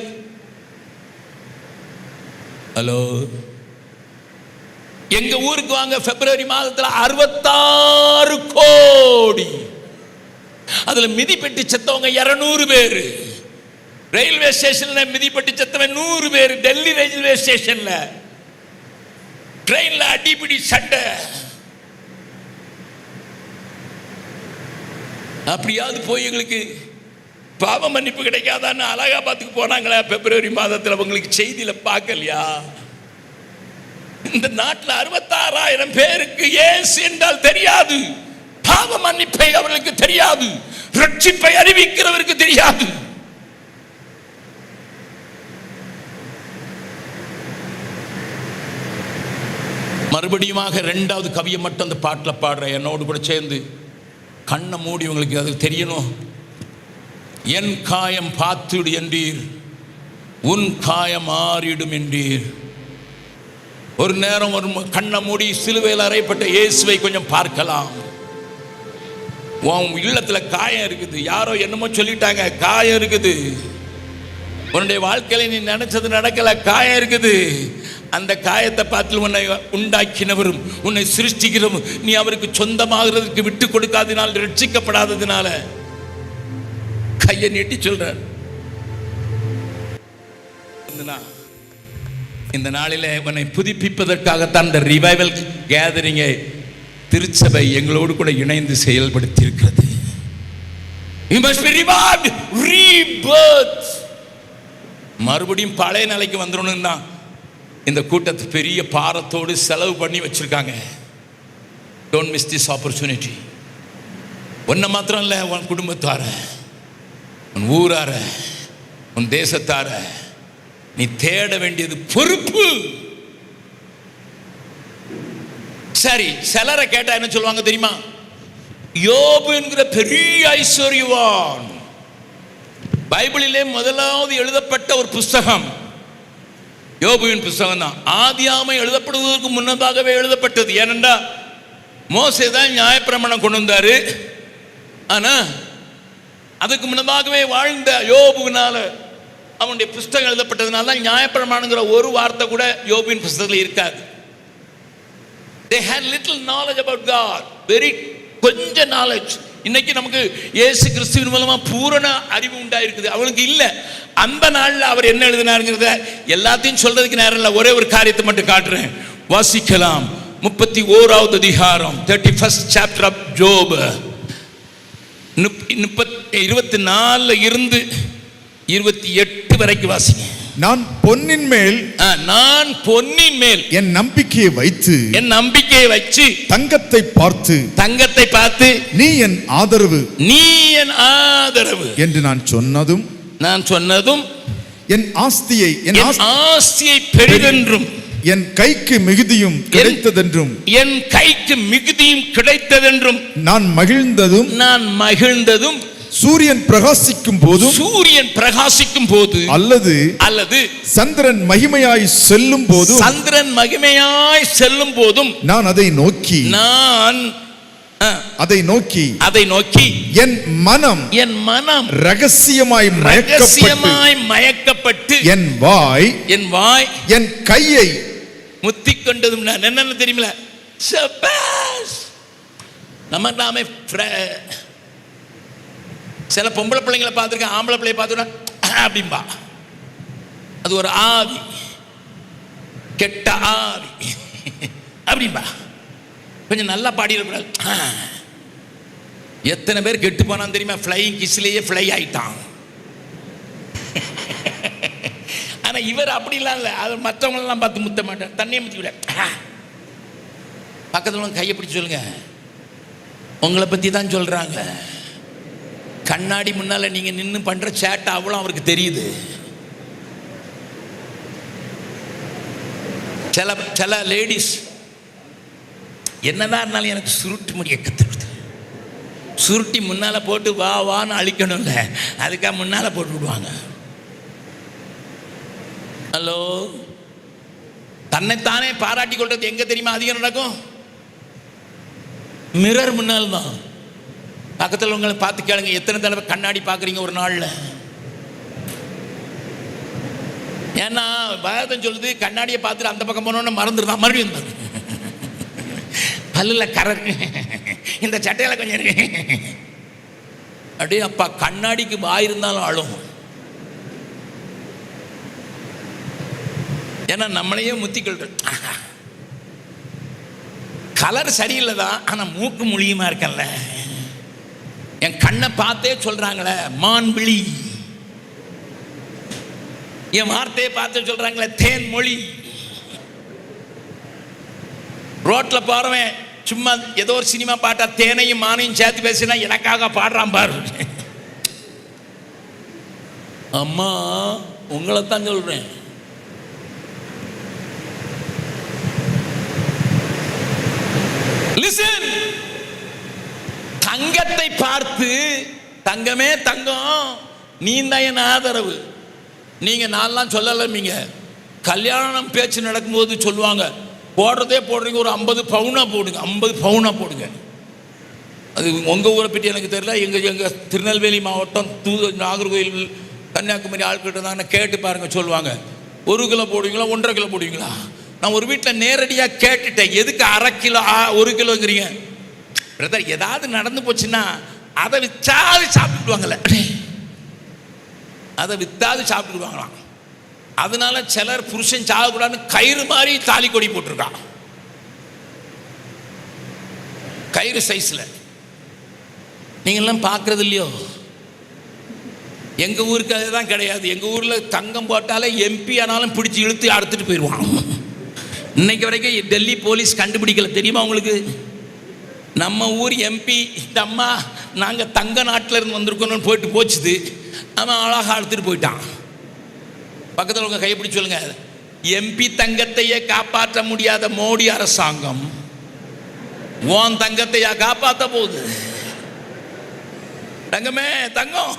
ஹலோ, எங்க ஊருக்கு வாங்க, பிப்ரவரி மாதத்தில் 66 கோடி. அதுல மிதிப்பெட்டி செத்தவங்க 200 பேர். ரயில்வே ஸ்டேஷன்ல மிதிப்பெட்டி செத்தவன் 100 பேர். டெல்லி ரயில்வே ஸ்டேஷன்ல ட்ரெயின்ல அடிபிடி சண்டை. அப்படியாவது போய் எங்களுக்கு பாவ மன்னிப்பு கிடைக்காதான்னு அலகாபாத்துக்கு போனாங்களா பிப்ரவரி மாதத்தில்? அவங்களுக்கு செய்தியில பார்க்கலையா? இந்த நாட்டில் 66,000 பேருக்கு இயேசு என்றால் தெரியாது, பாவ மன்னிப்பை அவர்களுக்கு தெரியாது, ரட்சிப்பை அறிவிக்கிறவருக்கு தெரியாது. மறுபடியுமாக 2வது கவியை மட்டும் அந்த பாட்டில் பாடுற என்னோடு கூட சேர்ந்து கண்ணை மூடி உங்களுக்கு அது தெரியணும். என் காயம் பார்த்துடு என்றீர், உன் காயம் மாறிடும் என்றீர். ஒரு நேரம் ஒரு கண்ணை மூடி சிலுவையில் அறையப்பட்ட இயேசுவை கொஞ்சம் பார்க்கலாம். உன் இல்லத்துல காயம் இருக்குது, யாரோ என்னமோ சொல்லிட்டாங்க, காயம் இருக்குது. உன்னுடைய வாழ்க்கையில நீ நினைச்சது நடக்கல, காயம் இருக்குது. அந்த காயத்தை பார்த்து உன்னை உண்டாக்கினவரும் உன்னை சிருஷ்டிக்கிறவரும் நீ அவருக்கு சொந்தமாகிறதுக்கு விட்டு கொடுக்காததினால், ரட்சிக்கப்படாததினால கையை நீட்டி சொல்றார். இந்த நாளிலே உன்னை புதுப்பிப்பதற்காகத்தான் இந்த ரிவைவல் கேதரிங்கை திருச்சபை எங்களோடு கூட இணைந்து செயல்படுத்தி இருக்கிறது. You must be revived, rebirth. மறுபடியும் பழைய நிலைக்கு வந்துடணும் தான் இந்த கூட்டத்தை பெரிய பாரத்தோடு செலவு பண்ணி வச்சிருக்காங்க. Don't miss this opportunity. ஒன்ன மாத்திரம் இல்லை, உன் குடும்பத்தார, உன் ஊரார, உன் தேசத்தார நீ தேட வேண்டியது பொறுப்பு. சரி, சிலரை கேட்டா என்ன சொல்லுவாங்க தெரியுமா? யோபு என்கிற பெரிய ஐஸ்வர்யவான், பைபிளிலே முதலாவது எழுதப்பட்ட ஒரு புஸ்தகம் யோபுவின் புஸ்தகம் தான். ஆதியாமை எழுதப்படுவதற்கு முன்னதாகவே எழுதப்பட்டது. ஏனென்றா மோசே தான் நியாயப்பிரமாணம் கொண்டு வந்தாரு. ஆனா அதுக்கு முன்னதாகவே வாழ்ந்த யோபுவினால அவனுடைய புஸ்தகம் எழுதப்பட்டதுனால தான் நியாயப்பிரமாணங்கிற ஒரு வார்த்தை கூட யோபுவின் புஸ்தகத்தில் இருக்காது. They had little knowledge about God, very கொஞ்ச knowledge. இன்னைக்கு நமக்கு இயேசு கிறிஸ்துவின் மூலமா பூரண அறிவு உண்டாயிருக்குது, அவனுக்கு இல்ல. அந்த நாள்ல அவர் என்ன எழுதினாருங்கிறத எல்லாத்தையும் சொல்றதுக்கு நேரம் இல்லை. ஒரே ஒரு காரியத்தை மட்டும் காட்டுறேன், வாசிக்கலாம். 31வது அதிகாரம், 31st chapter of Job, 24 இருந்து 28 வரைக்கும் வாசிங்க. நான் பொன்னின் மேல் என் நம்பிக்கையை வைத்து தங்கத்தை பார்த்து நீ என் ஆதரவு என்று நான் சொன்னதும் என் ஆஸ்தியை பெரிதென்றும் என் கைக்கு மிகுதியும் கிடைத்ததென்றும் நான் மகிழ்ந்ததும் சூரியன் பிரகாசிக்கும் போது அல்லது சந்திரன் மகிமையாய் செல்லும் போதும் நான் அதை நோக்கி என் மனம் ரகசியமாய் மயக்கப்பட்டு என் வாய் என் கையை முத்திக் கொண்டதும் நான் என்னன்னு தெரியுமில, நாமே சில பொம்பளை பிள்ளைங்களை பார்த்துருக்கேன், ஆம்பளை பிள்ளைய பார்த்துட்டா அப்படிம்பா. அது ஒரு ஆவி, கெட்ட ஆவி அப்படிம்பா. கொஞ்சம் நல்லா பாடிடக்கூடாது. எத்தனை பேர் கெட்டு போனான்னு தெரியுமா? ஃப்ளையிங் கிஸ்லேயே ஃப்ளை ஆயிட்டான். ஆனா இவர் அப்படிலாம் இல்லை. அவர் மற்றவங்களெல்லாம் பார்த்து முத்த மாட்டார், தண்ணியை முத்தி விட. பக்கத்தில் கையை பிடிச்சி சொல்லுங்க, உங்களை பற்றி தான் சொல்கிறாங்க. கண்ணாடி முன்னால் நீங்கள் நின்று பண்ணுற சேட்டை அவ்வளோ அவருக்கு தெரியுது. சில லேடிஸ் என்னதான் இருந்தாலும் எனக்கு சுருட்டி முடிய கற்றுக்கிடுது. சுருட்டி முன்னால் போட்டு வான்னு அழிக்கணும்ல, அதுக்காக முன்னால் போட்டு விடுவாங்க. ஹலோ, தன்னைத்தானே பாராட்டி கொள்றது எங்க தெரியுமா அதிகம் நடக்கும்? மிரர் முன்னால் தான். பக்கத்தில் உங்களை பார்த்து கேளுங்க, எத்தனை தடவை கண்ணாடி பார்க்குறீங்க ஒரு நாளில்? ஏன்னா பாரதம் சொல்லுது, கண்ணாடியை பார்த்துட்டு அந்த பக்கம் போனோன்னு மறந்துடுதான், மறுபடியும் பல்லில் கரை இந்த சட்டையில் கொஞ்சம் இருக்கு அப்படியே. அப்பா கண்ணாடிக்கு வாய் இருந்தாலும் ஆளும். ஏன்னா நம்மளையே முத்திக்கொள்ற. கலர் சரியில்லை தான், ஆனால் மூக்கு மொழியுமா இருக்கல்ல. என் கண்ணை பார்த்தே சொல்றாங்களே மான் விழி, என் வார்த்தையை பார்த்து சொல்றாங்களே தேன் மொழி. ரோட்ல போறவன் சும்மா ஏதோ ஒரு சினிமா பாட்டா தேனையும் மானையும் சேர்த்து பேசினா எனக்காக பாடுறான் பாரு. அம்மா உங்களைத்தான் சொல்றேன். லிசன். தங்கத்தை பார்த்து, தங்கமே தங்கம் நீ தான் என் ஆதரவு. நீங்க நான்லாம் சொல்லலைங்க. கல்யாணம் பேச்சு நடக்கும்போது சொல்லுவாங்க, போடுறதே போடுறீங்க, ஒரு 50 பவுனா போடுங்க, 50 பவுனா போடுங்க. அது உங்கள் ஊரை பற்றி எனக்கு தெரியல. எங்கள் திருநெல்வேலி மாவட்டம் நாகர்கோவில் கன்னியாகுமரி ஆட்கிட்ட தான் கேட்டு பாருங்க, சொல்லுவாங்க 1 கிலோ போடுவீங்களா 1.5 கிலோ போடுவீங்களா. நான் ஒரு வீட்டில் நேரடியாக கேட்டுட்டேன், எதுக்கு 1/2 கிலோ 1 கிலோங்கிறீங்க? பிரதர், ஏதாவது நடந்து போச்சுன்னா அதை விற்றாது சாப்பிட்டுடுவாங்கல்ல, அதை விற்றாது சாப்பிட்டுடுவாங்களாம். அதனால சிலர் புருஷன் சாகக்கூடாதுன்னு கயிறு மாதிரி தாலி கொடி போட்டிருக்கான், கயிறு சைஸ்ல. நீங்கெல்லாம் பார்க்கறது இல்லையோ? எங்க ஊருக்கு அதுதான் கிடையாது. எங்க ஊர்ல தங்கம் போட்டாலே எம்பி ஆனாலும் பிடிச்சி இழுத்து அறுத்துட்டு போயிடுவான். இன்னைக்கு வரைக்கும் டெல்லி போலீஸ் கண்டுபிடிக்கல, தெரியுமா உங்களுக்கு? நம்ம ஊர் எம்பி இந்த அம்மா நாங்கள் தங்க நாட்டில் இருந்து வந்திருக்கோன்னு போயிட்டு போச்சுது, அவன் அழகாக எடுத்துட்டு போயிட்டான். பக்கத்தில் உங்க கைப்பிடிச்சு சொல்லுங்க, எம்பி தங்கத்தையே காப்பாற்ற முடியாத மோடி அரசாங்கம் உன் தங்கத்தையா காப்பாற்ற போகுது? தங்கமே தங்கம்.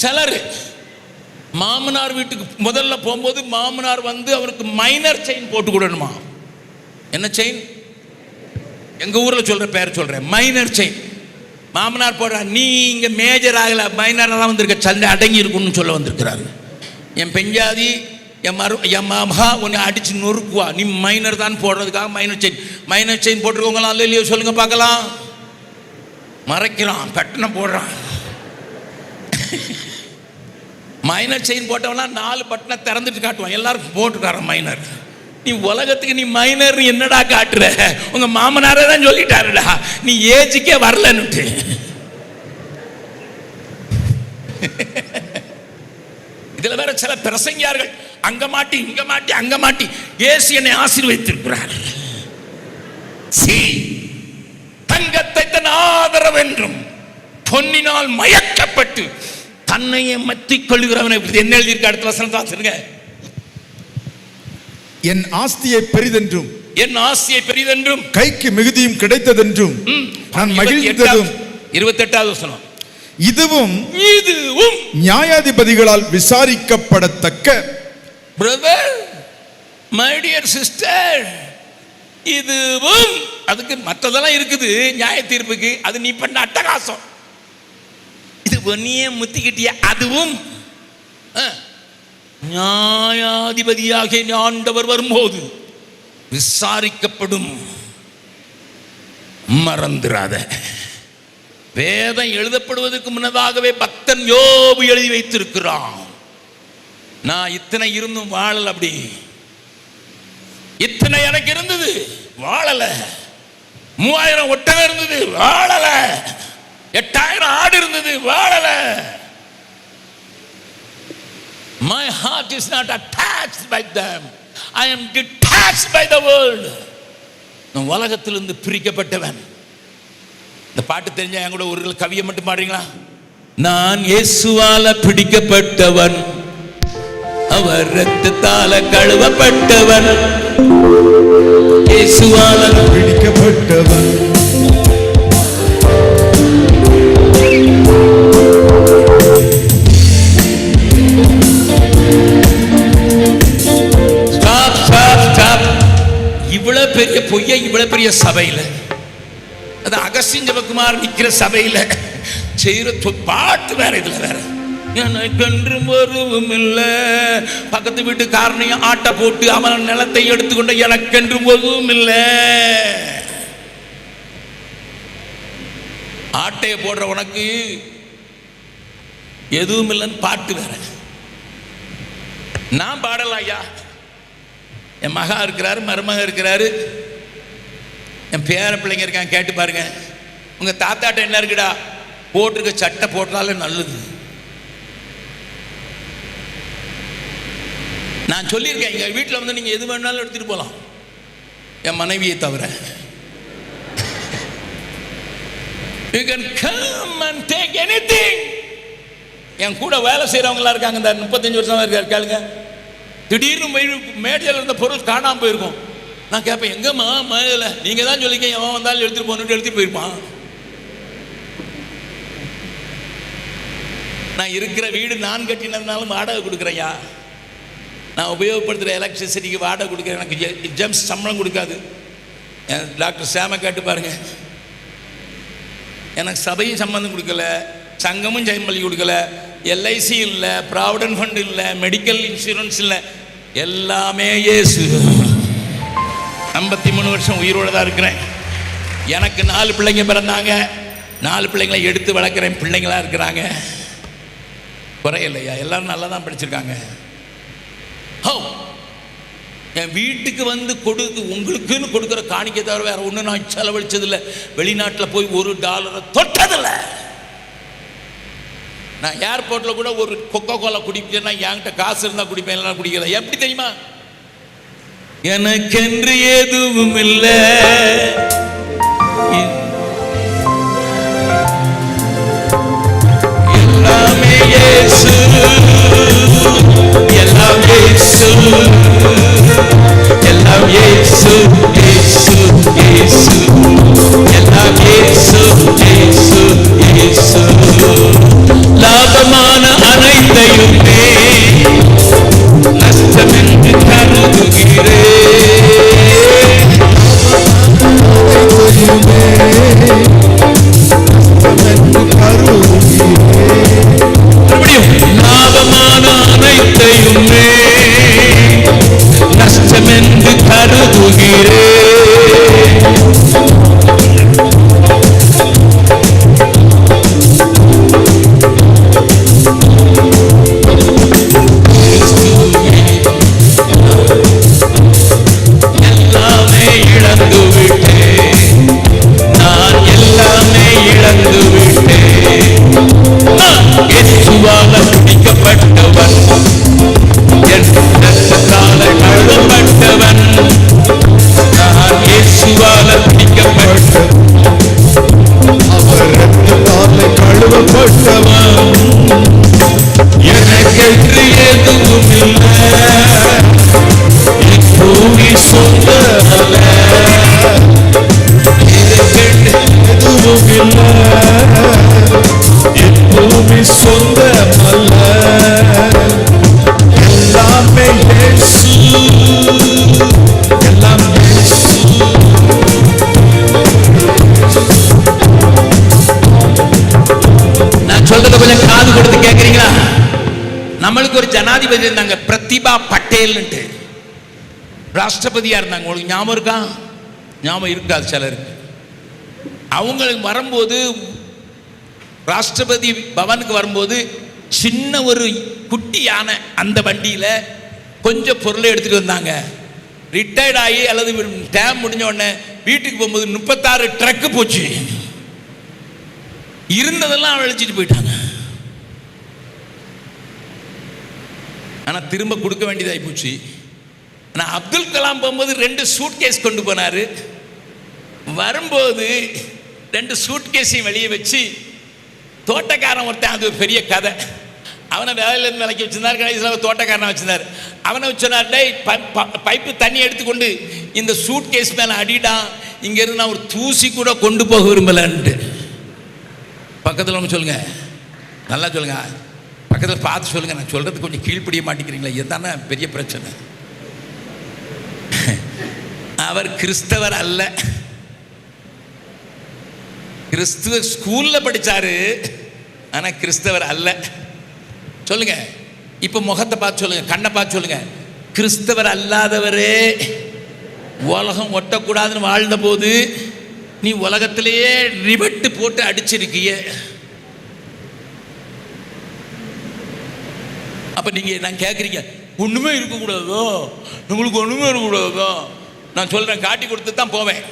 சிலர் மாமனார் வீட்டுக்கு முதல்ல போகும்போது மாமனார் வந்து அவருக்கு மைனர் செயின் போட்டு கொடுக்கணுமா. என்ன செயின்? எங்க ஊர்ல சொல்ற பேர் சொல்றேன், மைனர் செயின். மாமனார் போடுற, நீ இங்க மேஜர் ஆகல, மைனராக தான் வந்திருக்க, சண்டை அடங்கி இருக்குன்னு சொல்ல வந்திருக்கிறாரு. என் பெஞ்சாதி என் மகா உன்னை அடிச்சு நொறுக்குவா, நீ மைனர் தான் போடுறதுக்காக மைனர் செயின் போட்டிருக்கவங்களா இல்லையோ சொல்லுங்க பார்க்கலாம். மறைக்கிறான், பெட்டனை போடுறான். மைனர் செயின் போட்டவனா 4 பட்டனை திறந்துட்டு காட்டுவான், எல்லாருக்கும் போட்டுக்காரன் மைனர். நீ உலகத்துக்கு நீ மைனர் என்னடா காட்டுற? உங்க மாமனாரே தான் சொல்லிட்டாருடா, நீ ஏஜுக்கே வரலன்னுட்டு. இதுல வேற சில பிரசங்கியார்கள் அங்க மாட்டி இங்க மாட்டி அங்க மாட்டி இயேசு என்னை ஆசீர்வதித்திருக்கிறார். தங்கத்தை தன் ஆதரவென்றும் பொன்னினால் மயக்கப்பட்டு தன்னையே மத்திக் கொள்கிறவனை என்ன எழுதியிருக்க? அடுத்த வசனம் வாசிங்க. என் ஆஸ்தியை பெரிதென்றும் என் ஆசையை பெரிதென்றும் கைக்கு மிகுதியும் கிடைத்ததென்றும் நான் மகிழ்ந்ததும். 28வது வசனம். இதுவும் இதுவும் நியாயாதிபதிகளால் விசாரிக்கப்படத்தக்க. பிரதர், மை டியர் சிஸ்டர், இதுவும், அதுக்கு மற்றதெல்லாம் இருக்குது நியாய தீர்ப்புக்கு, அது நீ பண்ண அட்டகாசம். இது ஒன்னியே முத்திக்கிட்டிய. அதுவும் நியாயாதிபதியாக ஆண்டவர் வரும்போது விசாரிக்கப்படும். மறந்துடாத. வேதம் எழுதப்படுவதற்கு முன்னதாகவே பக்தன் யோபு எழுதி வைத்திருக்கிறான். நான் இத்தனை இருந்தும் வாழல. அப்படி இத்தனை எனக்கு இருந்தது, வாழல. 3000 ஒட்டகம் இருந்தது, வாழல. 8000 ஆடு இருந்தது, வாழல. My heart is not attached by them. I am detached by the world. நான் உலகத்திலிருந்து பிரிக்கப்பட்டவன். இந்த பாட்டு தெரிஞ்சா என் கூட ஒரு கவியை மட்டும் பாடுறீங்களா? நான் இயேசுவால பிடிக்கப்பட்டவன், அவர் இரத்தத்தால கழுவப்பட்டவன், இயேசுவால பிடிக்கப்பட்டவன். இவ்வளவு பெரிய பொய்யை இவ்வளவு பெரிய சபையில, அது அகஸ்டின் ஜெபக்குமார் நிக்கிற சபையில செய்யற பாட்டு வேற. இதுல வேற எனக்கு ஒருவும் இல்ல. பக்கத்து வீட்டு காரணையும் ஆட்டை போட்டு அவன் நிலத்தை எடுத்துக்கொண்ட எனக்கு ஒருவும் இல்ல. ஆட்டையை போடுற உனக்கு எதுவும் இல்லைன்னு பாட்டு வேற. நான் பாடலாம் ஐயா. என் மகா இருக்கிறாரு, மருமக இருக்கிறாரு, என் பேர பிள்ளைங்க இருக்காங்க. கேட்டு பாருங்க, உங்க தாத்தாட்ட என்ன இருக்குடா? போட்டிருக்க சட்டை போட்டாலே நல்லது. நான் சொல்லியிருக்கேன், எங்க வீட்டில் வந்து நீங்க எது வேணாலும் எடுத்துட்டு போகலாம், என் மனைவியை தவிர. You can come and take anything. என் கூட வேலை செய்யறவங்களா இருக்காங்க, இந்த 35 வருஷமா இருக்காரு. கேளுங்க, திடீர்னு மேடையில் இருந்த பொருள் காணாமல் போயிருக்கும். நான் கேட்பேன், எங்கம்மா மேல? நீங்க தான் சொல்லிங்க, எவன் வந்தாலும் எடுத்துட்டு போகணுட்டு எடுத்துட்டு போயிருப்பான். நான் இருக்கிற வீடு நான் கட்டினதுனாலும் வாடகை கொடுக்குறையா. நான் உபயோகப்படுத்துகிற எலக்ட்ரிசிட்டிக்கு வாடகை கொடுக்குறேன். எனக்கு ஜெம்ஸ் சம்பளம் கொடுக்காது. டாக்டர் சேம கேட்டு பாருங்க, எனக்கு சபையும் சம்பந்தம் கொடுக்கல, சங்கமும் சம்பளம் கொடுக்கல, எல்ஐசி இல்லை, ப்ராவிடன்ட் ஃபண்ட் இல்லை, மெடிக்கல் இன்சூரன்ஸ் இல்லை, எல்லாமே இயேசு. 53 வருஷம் உயிரோடு தான் இருக்கிறேன். எனக்கு 4 பிள்ளைங்க பிறந்தாங்க. 4 பிள்ளைங்களை எடுத்து வளர்க்குறேன், பிள்ளைங்களா இருக்கிறாங்க. குறையில்லையா? எல்லாரும் நல்லா தான் படிச்சிருக்காங்க. என் வீட்டுக்கு வந்து உங்களுக்குன்னு கொடுக்குற காணிக்கை தவிர வேற ஒன்று நான் செலவழிச்சதில்லை. வெளிநாட்டில் போய் $1 தொட்டதில்லை. நான் ஏர்போர்ட்டில் கூட ஒரு கொக்கோ கோலா குடிப்பேன்னா என்கிட்ட காசு இருந்தால் குடிப்பேன், இல்லைனா குடிக்கல. எப்படி தெரியுமா? எனக்கென்று எதுவும் இல்லை, எல்லாமே இயேசு, எல்லாம் இயேசு, எல்லாம் இயேசு, இயேசு, இயேசு, எல்லாம் இயேசு, இயேசு, இயேசு. லாபமான அனைத்தையுமே நஷ்டமென்று கருதுகிறேன். என் பூமி சொந்தமல்ல, எதுவும் இல்லை, என் பூமி சொந்தமல்ல, எல்லாமே இயேசு, எல்லாம் இயேசு. நான் சொல்றத கொஞ்சம் காது கொடுத்து கேட்கறீங்களா? நம்மளுக்கு ஒரு ஜனாதிபதி இருந்தாங்க, பிரதிபா பட்டேல், ராஷ்டிரபதியா இருந்தாங்க. உங்களுக்கு ஞாபகம் இருக்கா? ஞாபகம் இருக்காது சிலருக்கு. அவங்களுக்கு வரும்போது, ராஷ்டிரபதி பவனுக்கு வரும்போது சின்ன ஒரு குட்டி யானை அந்த வண்டியில கொஞ்சம் பொருளை எடுத்துட்டு வந்தாங்க. ரிட்டையர்ட் ஆகி அல்லது டேம் முடிஞ்ச உடனே வீட்டுக்கு போகும்போது 36 ட்ரக்கு போச்சு. இருந்ததெல்லாம் அழிச்சிட்டு போயிட்டாங்க. ஆனா திரும்ப கொடுக்க வேண்டியதாகி போச்சு. ஆனா அப்துல் கலாம் போகும்போது 2 சூட்கேஸ் கொண்டு போனாரு. வரும்போது 2 சூட்கேஸையும் வெளியே வச்சு, தோட்டக்காரன் ஒருத்தன், அது ஒரு பெரிய கதை, அவனை வேலையிலேருந்து விலைக்கு வச்சிருந்தார். கடைசியில் தோட்டக்காரனை வச்சிருந்தார். அவனை வச்சுனார், பைப்பு தண்ணி எடுத்துக்கொண்டு இந்த சூட்கேஸ் மேலே அடிடா, இங்கேருந்து நான் ஒரு தூசி கூட கொண்டு போக விரும்பலன்ட்டு. பக்கத்தில் ஒன்று சொல்லுங்க, நல்லா சொல்லுங்க, பக்கத்தில் பார்த்து சொல்லுங்க. நான் சொல்றது கொஞ்சம் கீழ்ப்படிய மாட்டேங்கிறீங்களா? இதுதானே பெரிய பிரச்சனை. அவர் கிறிஸ்தவர் அல்ல, கிறிஸ்துவ ஸ்கூல்ல படிச்சாரு, ஆனா கிறிஸ்தவர் அல்ல. சொல்லுங்க, இப்ப முகத்தை பார்த்து சொல்லுங்க, கண்ணை பார்த்து சொல்லுங்க. கிறிஸ்தவர் அல்லாதவரே உலகம் ஒட்டக்கூடாதுன்னு வாழ்ந்த போது நீ உலகத்திலேயே ரிவெட்டு போட்டு அடிச்சிருக்கிய. அப்ப நீங்க நான் கேட்குறீங்க, ஒண்ணுமே இருக்கக்கூடாதோ, உங்களுக்கு ஒண்ணுமே இருக்கக்கூடாதோ? நான் சொல்றேன், காட்டி கொடுத்து தான் போவேன்.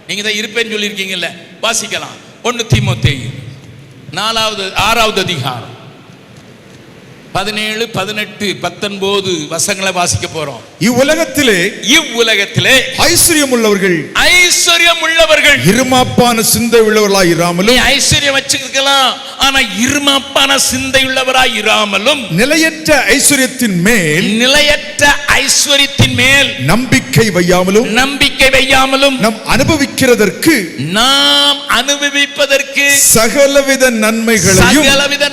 நீங்க தான் இருப்பேன்னு சொல்லியிருக்கீங்கல்ல, வாசிக்கலாம். 1 தீமோத்தேயு 6வது அதிகாரம் 17, 18, 19 வசனங்களை வாசிக்க போறோம். இவ்வுலகத்திலே ஐஸ்வர்யம் உள்ளவர்கள் இருமாப்பான சிந்தை உள்ளவர்களாய் இராமலும், ஐஸ்வர்யம் வச்சுக்கலாம், ஆனா இருமாப்பான சிந்தை உள்ளவராய் இராமலும், நிலையற்ற ஐஸ்வர்யத்தின் மேல் நம்பிக்கை வையாமலும் நாம் அனுபவிப்பதற்கு சகலவித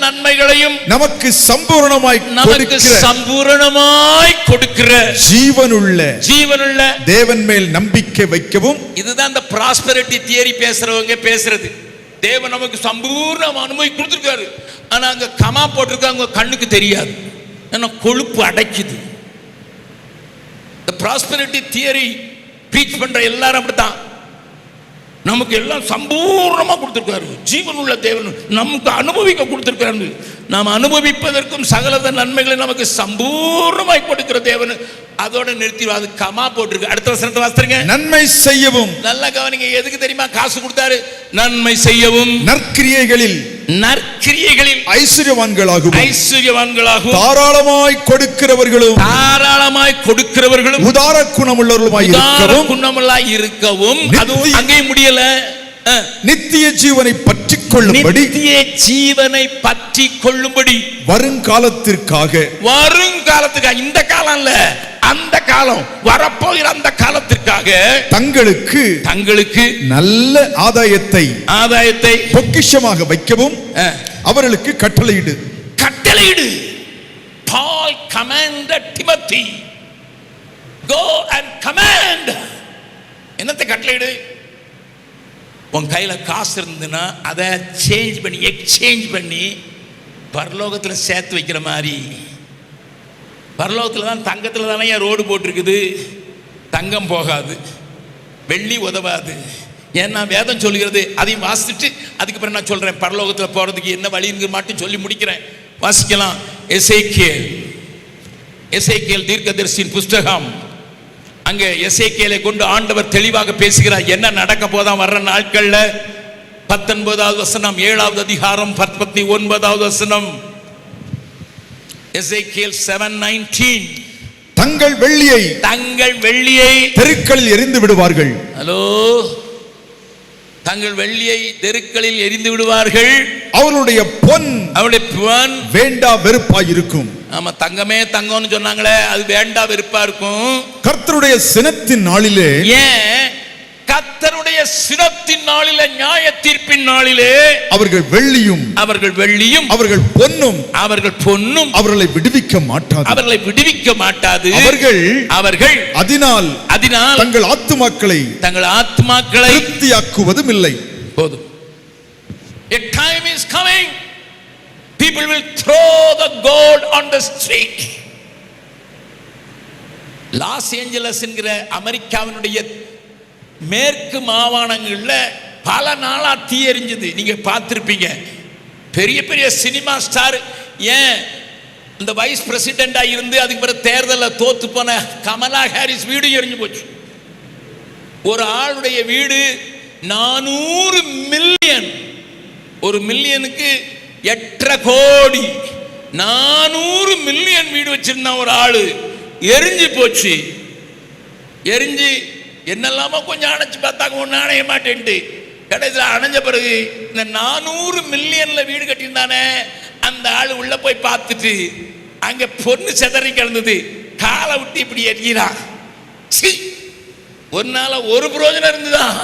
நன்மைகளையும் நமக்கு சம்பூரணமாய் கொடுக்கிற ஜீவனுள்ள தேவன் மேல் நம்பிக்கை வைக்கவும். இதுதான் இந்த ப்ராஸ்பெரிட்டி தியரி பேசுறவங்க பேசுறது. தேவன் நமக்கு சம்பூர்ண அனுபவி கொடுத்திருக்காரு, ஆனா அங்க கமா போட்டிருக்காங்க, கண்ணுக்கு தெரியாது, ஏன்னா கொழுப்பு அடைக்குது. இந்த ப்ராஸ்பெரிட்டி தியரி ப்ரீச் பண்ற எல்லாரும் அப்படித்தான். நமக்கு எல்லாம் சம்பூர்ணமா கொடுத்திருக்காரு, ஜீவன் உள்ள தேவன் நமக்கு அனுபவிக்க கொடுத்திருக்காரு. நாம் அனுபவிப்பதற்கும் சகலத நன்மைகளை நமக்கு சம்பூர்ணமாய் கொடுக்கிற தேவன். அதோட நிறுத்தி, அது கமா போட்டிருக்கு. அடுத்த வசனத்தை வாசிங்க. நன்மை செய்யவும். நல்லா கவனிங்க, எதுக்கு தெரியுமா காசு கொடுத்தாரு? நன்மை செய்யவும், நற்கிரியைகளில் ஐஸ்வர்யவான்களாகவும் தாராளமாய் கொடுக்கிறவர்களும் உதார குணமுள்ளவர்களுமாய் இருக்கவும். அதுவும் அங்கே முடியல, நித்திய ஜீவனை பற்றிக் கொள்ளும்படி வருங்காலத்திற்காக, இந்த காலம் இல்ல, அந்த காலம், வரப்போகிற அந்த காலத்திற்காக தங்களுக்கு நல்ல ஆதாயத்தை பொக்கிஷமாக வைக்கவும் அவர்களுக்கு கட்டளையிடு. Paul commanded Timothy, go and command. என்னத்தை கட்டளையிடு? உன் கையில காசு இருந்துன்னா அதை எக்ஸ்சேஞ்ச் பண்ணி பரலோகத்தில் சேர்த்து வைக்கிற மாதிரி. பரலோகத்தில் தான், தங்கத்தில் தானே ரோடு போட்டிருக்குது. தங்கம் போகாது, வெள்ளி உதவாது. ஏன்னா வேதம் சொல்லுகிறது. அதையும் வாசிச்சுட்டு அதுக்கு பிறகு நான் சொல்றேன் பரலோகத்தில் போறதுக்கு என்ன வழின்னு மட்டும் சொல்லி முடிக்கிறேன். வாசிக்கலாம். எசேக்கியேல் தீர்க்கதரிசியின் புஸ்தகம். அங்கே எசேக்கியேலை கொண்டு ஆண்டவர் தெளிவாக பேசுகிறார், என்ன நடக்க போதான் வர்ற நாட்கள்ல. 19வது வசனம், 7வது அதிகாரம் 19வது வசனம். எசேக்கியேல் 7:19. தங்கள் வெள்ளியை தெருக்களில் எறிந்து விடுவார்கள். ஹலோ, தங்கள் வெள்ளியை தெருக்களில் எரிந்து விடுவார்கள். அவருடைய பொன் வேண்டா வெறுப்பாய் இருக்கும். ஆமா, தங்கமே தங்கம்னு சொன்னாங்களே, அது வேண்டா வெறுப்பா இருக்கும். கர்த்தருடைய சினத்தின் நாளிலே, ஏன் கர்த்தருடைய சினத்தின் நாளிலே, நியாய தீர்ப்பின் நாளிலே அவர்கள் வெள்ளியும் அவர்கள் பொன்னும் அவர்களை விடுவிக்க மாட்டாது. அவர்கள் அதனால் தங்கள் ஆத்துமாக்களை திருப்தியாக்குவதும் இல்லை. போதும். A time is coming, people will throw the gold on the street. Los Angeles என்கிற அமெரிக்காவினுடைய மேற்கு மாகாணங்கள்ல பல நாளா தீ எரிஞ்சது. நீங்க பார்த்திருப்பீங்க. பெரிய பெரிய சினிமா ஸ்டார், ஏன் இந்த வைஸ் பிரசிடென்டா இருந்து அதுக்கு பிறகு தேர்தலில் தோத்து போன கமலா ஹாரிஸ் வீடு எரிஞ்சு போச்சு. ஒரு ஆளுடைய வீடு 400 மில்லியன், ஒரு மில்லியனுக்கு 8.5 கோடி, 400 மில்லியன் வீடு வச்சிருந்தான் ஒரு ஆளு, எரிஞ்சு போச்சு. எரிஞ்சு என்னெல்லாமோ கொஞ்சம் அணைச்சு பார்த்தாங்க, ஒன்றும் அணைய மாட்டேன்ட்டு. கடைசியில் அணைஞ்ச பிறகு இந்த 400 மில்லியன்ல வீடு கட்டியிருந்தானே அந்த ஆளு உள்ள போய் பார்த்துட்டு அங்க பொண்ணு செதறி கிடந்தது, காலை விட்டு இப்படி எரிகிறான். ஒரு நாள ஒரு பிரயோஜனம் இருந்துதான்.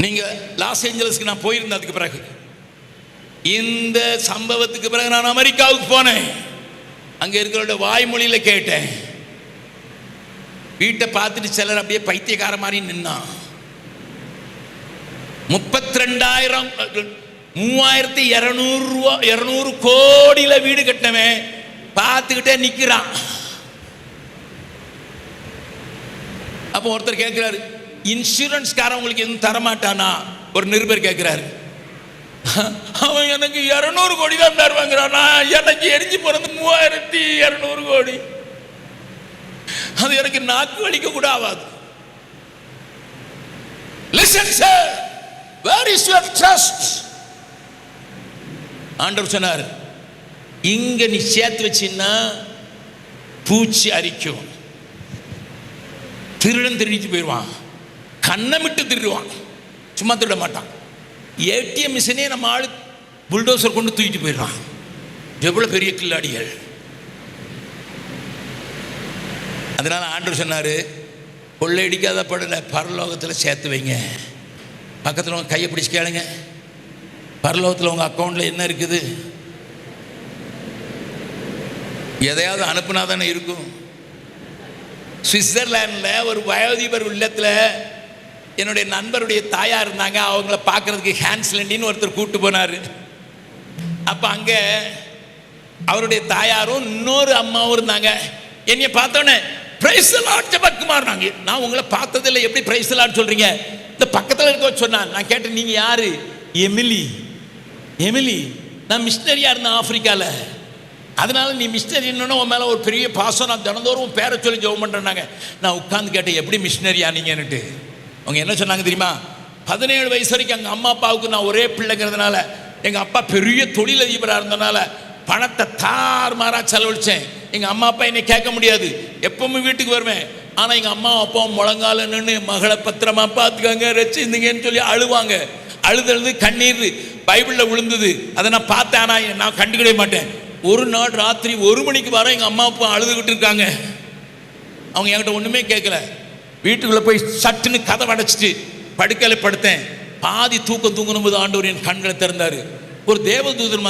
நீங்க லாஸ் ஏஞ்சலஸ்க்கு நான் போயிருந்தேன். அதுக்கு பிறகு இந்த சம்பவத்துக்கு பிறகு நான் அமெரிக்காவுக்கு போனேன். அங்க இருக்கிற வாய்மொழியில கேட்டேன். வீட்டை பார்த்துட்டு சிலர் அப்படியே பைத்தியக்கார மாதிரி நின்னான். 32,200 கோடியில வீடு கட்டினவன் பார்த்துக்கிட்டே நிக்கிறான். அப்போ ஒருத்தர் கேட்கிறாரு, இன்சூரன்ஸ்காரன் உங்களுக்கு எதுவும் தரமாட்டானா? ஒரு நிருபர் கேட்கிறாரு. அவன் எனக்கு 200 கோடி தான் தருவாங்கிறான். எனக்கு எரிஞ்சு போறது 3,200 கோடி. அது எனக்கு நாக்கு வலிக்க கூட ஆகாது. Listen sir, where is your trust? ஆண்டவர் சொன்னார், இங்க நீ சேர்த்து வச்சின்னா பூச்சி அரிக்கும், திருடன் திருடிட்டு போயிடுவான், கண்ணமிட்டு திருடுவான், சும்மா திருட மாட்டான். ஏடிஎம் மிஷினே நம்ம ஆளு புல்டோசர் கொண்டு தூக்கிட்டு போயிடுறான். எவ்வளவு பெரிய கில்லாடிகள். அதனால ஆண்டவர் சொன்னாரு, கொள்ளையடிக்காத படல பரலோகத்தில் சேர்த்து வைங்க. பக்கத்தில் உங்க கையை பிடிச்சு கேளுங்க, பரலோகத்தில் உங்க அக்கௌண்ட்ல என்ன இருக்குது? எதையாவது அனுப்புனா தானே இருக்கும். சுவிட்சர்லாண்டில் ஒரு வயோதிபர் இல்லத்தில் என்னுடைய நண்பருடைய தாயா இருந்தாங்க. அவங்கள பார்க்கறதுக்கு ஹான்ஸ்லண்டின்னு ஒருத்தர் கூப்பிட்டு போனார். அப்போ அங்கே அவருடைய தாயாரும் இன்னொரு அம்மாவும் இருந்தாங்க. என்னைய பார்த்தோன்னே பிரைஸ் தி லார்ட் ஜெபக்குமார். நான் உங்களை பார்த்ததில்லை, எப்படி பிரைஸ் தி லார்ட் சொல்றீங்க? இந்த பக்கத்தில் இருக்க சொன்னான். நான் கேட்டேன், நீங்க யாரு? எமிலி, நான் மிஷினரியா இருந்தேன் ஆப்பிரிக்காவில். அதனால நீ மிஷினரின்னு உன் மேலே ஒரு பெரிய பாசம், நான் தினந்தோறும் பேரை சொல்லி ஜெபம் பண்ணுறேன்னாங்க. நான் உட்காந்து கேட்டேன், எப்படி மிஷினரியா நீங்கன்னுட்டு. அவங்க என்ன சொன்னாங்க தெரியுமா? 17 வயசு வரைக்கும் எங்கள் அம்மா அப்பாவுக்கு நான் ஒரே பிள்ளைங்கிறதுனால, எங்கள் அப்பா பெரிய தொழிலதிபராக இருந்ததுனால பணத்தை தாறுமாறாக செலவழித்தேன். எங்கள் அம்மா அப்பா என்னை கேட்க முடியாது, எப்பவுமே வீட்டுக்கு வருவேன். ஆனால் எங்கள் அம்மா அப்பாவும் முழங்கால நின்று மகளை பத்திரமா பார்த்துக்காங்க, ரசிந்தீங்கன்னு சொல்லி அழுவாங்க. அழுது கண்ணீர் பைபிளில் விழுந்தது. அதை நான் பார்த்தேன், ஆனால் நான் கண்டுக்கிட மாட்டேன். ஒரு நாள் ராத்திரி 1 மணிக்கு வர எங்கள் அம்மா அப்பா அழுதுகிட்டு இருக்காங்க. அவங்க என்கிட்ட ஒன்றுமே கேட்கல. வீட்டுக்குள்ளே போய் சட்டுன்னு கதவை அடைச்சிட்டு படுக்கையில் படுத்தேன். பாதி தூங்கணும் போது ஆண்டவர் என் கண்களை திறந்தார். ஒரு தேவதூதன்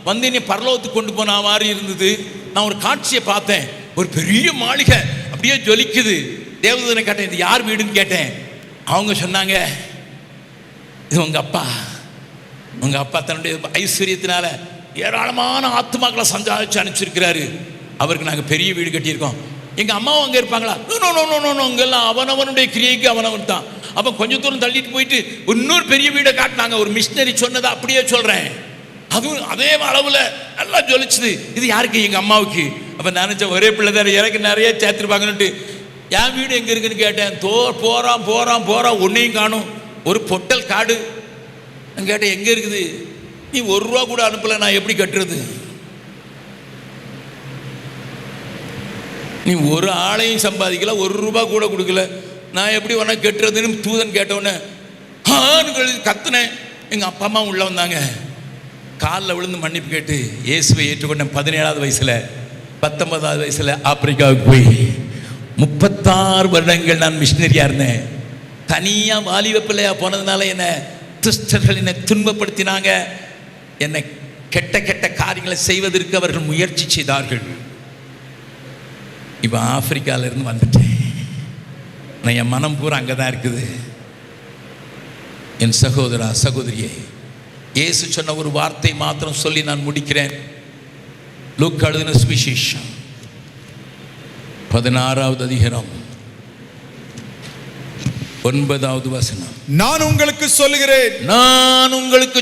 வந்து என்னை பரலோகத்துக்கு கொண்டு போன மாதிரி இருந்தது. நான் ஒரு காட்சியை பார்த்தேன். ஒரு பெரிய மாளிகை அப்படியே ஜொலிக்குது. தேவதூதனை கேட்டேன், இது யார் வீடுன்னு கேட்டேன். அவங்க சொன்னாங்க, இது உங்கள் அப்பா தன்னுடைய ஐஸ்வர்யத்தினால ஏராளமான ஆத்மாக்களை சஞ்சாரிச்சு அனுப்பிச்சிருக்கிறாரு. அவருக்கு நாங்கள் பெரிய வீடு கட்டியிருக்கோம். எங்கள் அம்மாவும் அங்கே இருப்பாங்களா? நோ, அங்கெல்லாம் அவனவனுடைய கிரியைக்கு அவனவன் தான். அப்போ கொஞ்சம் தூரம் தள்ளிட்டு போயிட்டு இன்னொரு பெரிய வீடை காட்டினாங்க. ஒரு மிஷினரி சொன்னதை அப்படியே சொல்கிறேன். அதுவும் அதே அளவில் நல்லா ஜொலிச்சுது. இது யாருக்கு? எங்கள் அம்மாவுக்கு. அப்போ நினச்சேன், ஒரே பிள்ளை தான், எனக்கு நிறைய சேர்த்துருப்பாங்கன்னுட்டு. என் வீடு எங்கே இருக்குன்னு கேட்டேன். போகிறான் ஒன்றையும் காணும். ஒரு பொட்டல் காடு. நான் கேட்டேன், எங்கே இருக்குது? நீ 1 ரூபா கூட அனுப்பலை, நான் எப்படி கட்டுறது? நீ ஒரு ஆளையும் சம்பாதிக்கல, 1 ரூபா கூட கொடுக்கல, நான் எப்படி உனக்கு கெட்டுறதுன்னு தூதன் கேட்டவுடனே கத்துனேன். எங்கள் அப்பா அம்மா உள்ளே வந்தாங்க. காலில் விழுந்து மன்னிப்பு கேட்டு இயேசுவை ஏற்றுக்கொண்டேன். 17வது வயசில் 19வது வயசில் ஆப்பிரிக்காவுக்கு போய் 36 வருடங்கள் நான் மிஷினரியாக இருந்தேன். தனியாக வாலிப பிள்ளையாக போனதுனால என்னை துஷ்டர்கள் என்னை துன்பப்படுத்தினாங்க. என்னை கெட்ட கெட்ட காரியங்களை செய்வதற்கு அவர்கள் முயற்சி செய்தார்கள். இப்போ ஆப்பிரிக்காவிலேருந்து வந்துட்டேன். நான் என் மனம் பூரா அங்கே தான் இருக்குது. என் சகோதரா சகோதரியே, இயேசு சொன்ன ஒரு வார்த்தை மாத்திரம் சொல்லி நான் முடிக்கிறேன். லூக்கா எழுதின சுவிசேஷம் 16வது அதிகாரம் 9வது வசனம். நான் உங்களுக்கு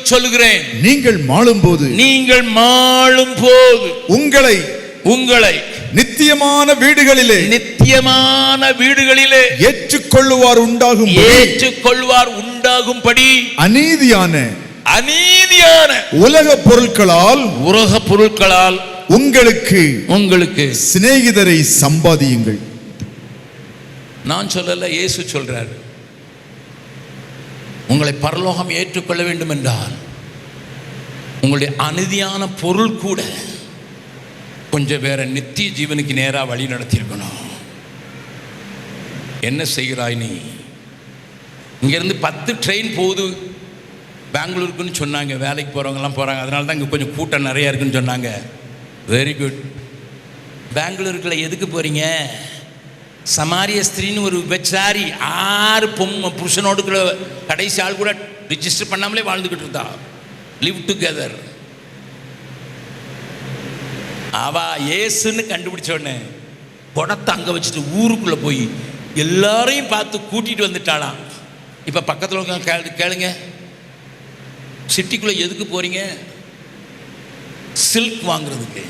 சொல்லுகிறேன், நீங்கள் மாளும் போது உங்களை நித்தியமான வீடுகளிலே ஏற்றுக்கொள்ளுவார் உண்டாகும்படி அநீதியான உலக பொருட்களால் உங்களுக்கு சிநேகிதரை சம்பாதியுங்கள். நான் சொல்லல, இயேசு சொல்றார். உங்களை பரலோகம் ஏற்றுக்கொள்ள வேண்டும் என்றால் உங்களுடைய அநீதியான பொருள் கூட கொஞ்சம் வேற நித்திய ஜீவனுக்கு நேராக வழி நடத்தியிருக்கணும். என்ன செய்கிறாய் நீ? இங்கேருந்து 10 ட்ரெயின் போகுது பெங்களூருக்குன்னு சொன்னாங்க. வேலைக்கு போகிறவங்கலாம் போகிறாங்க. அதனால தான் இங்கே கொஞ்சம் கூட்டம் நிறையா இருக்குன்னு சொன்னாங்க. Very good. பெங்களூருக்குள்ள எதுக்கு போகிறீங்க? சமாரிய ஸ்திரீன்னு ஒரு விபச்சாரி 6 புருஷனோடு கடைசி ஆள் கூட ரிஜிஸ்டர் பண்ணாமலே வாழ்ந்துக்கிட்டு இருந்தா. Live together. அவ இயேசுன்னு கண்டுபிடிச்ச உடனே குடத்தை அங்கே வச்சுட்டு ஊருக்குள்ளே போய் எல்லாரையும் பார்த்து கூட்டிகிட்டு வந்துட்டாளாம். இப்போ பக்கத்தில் கேளுங்க, சிட்டிக்குள்ளே எதுக்கு போகிறீங்க? சில்க் வாங்குறதுக்கு.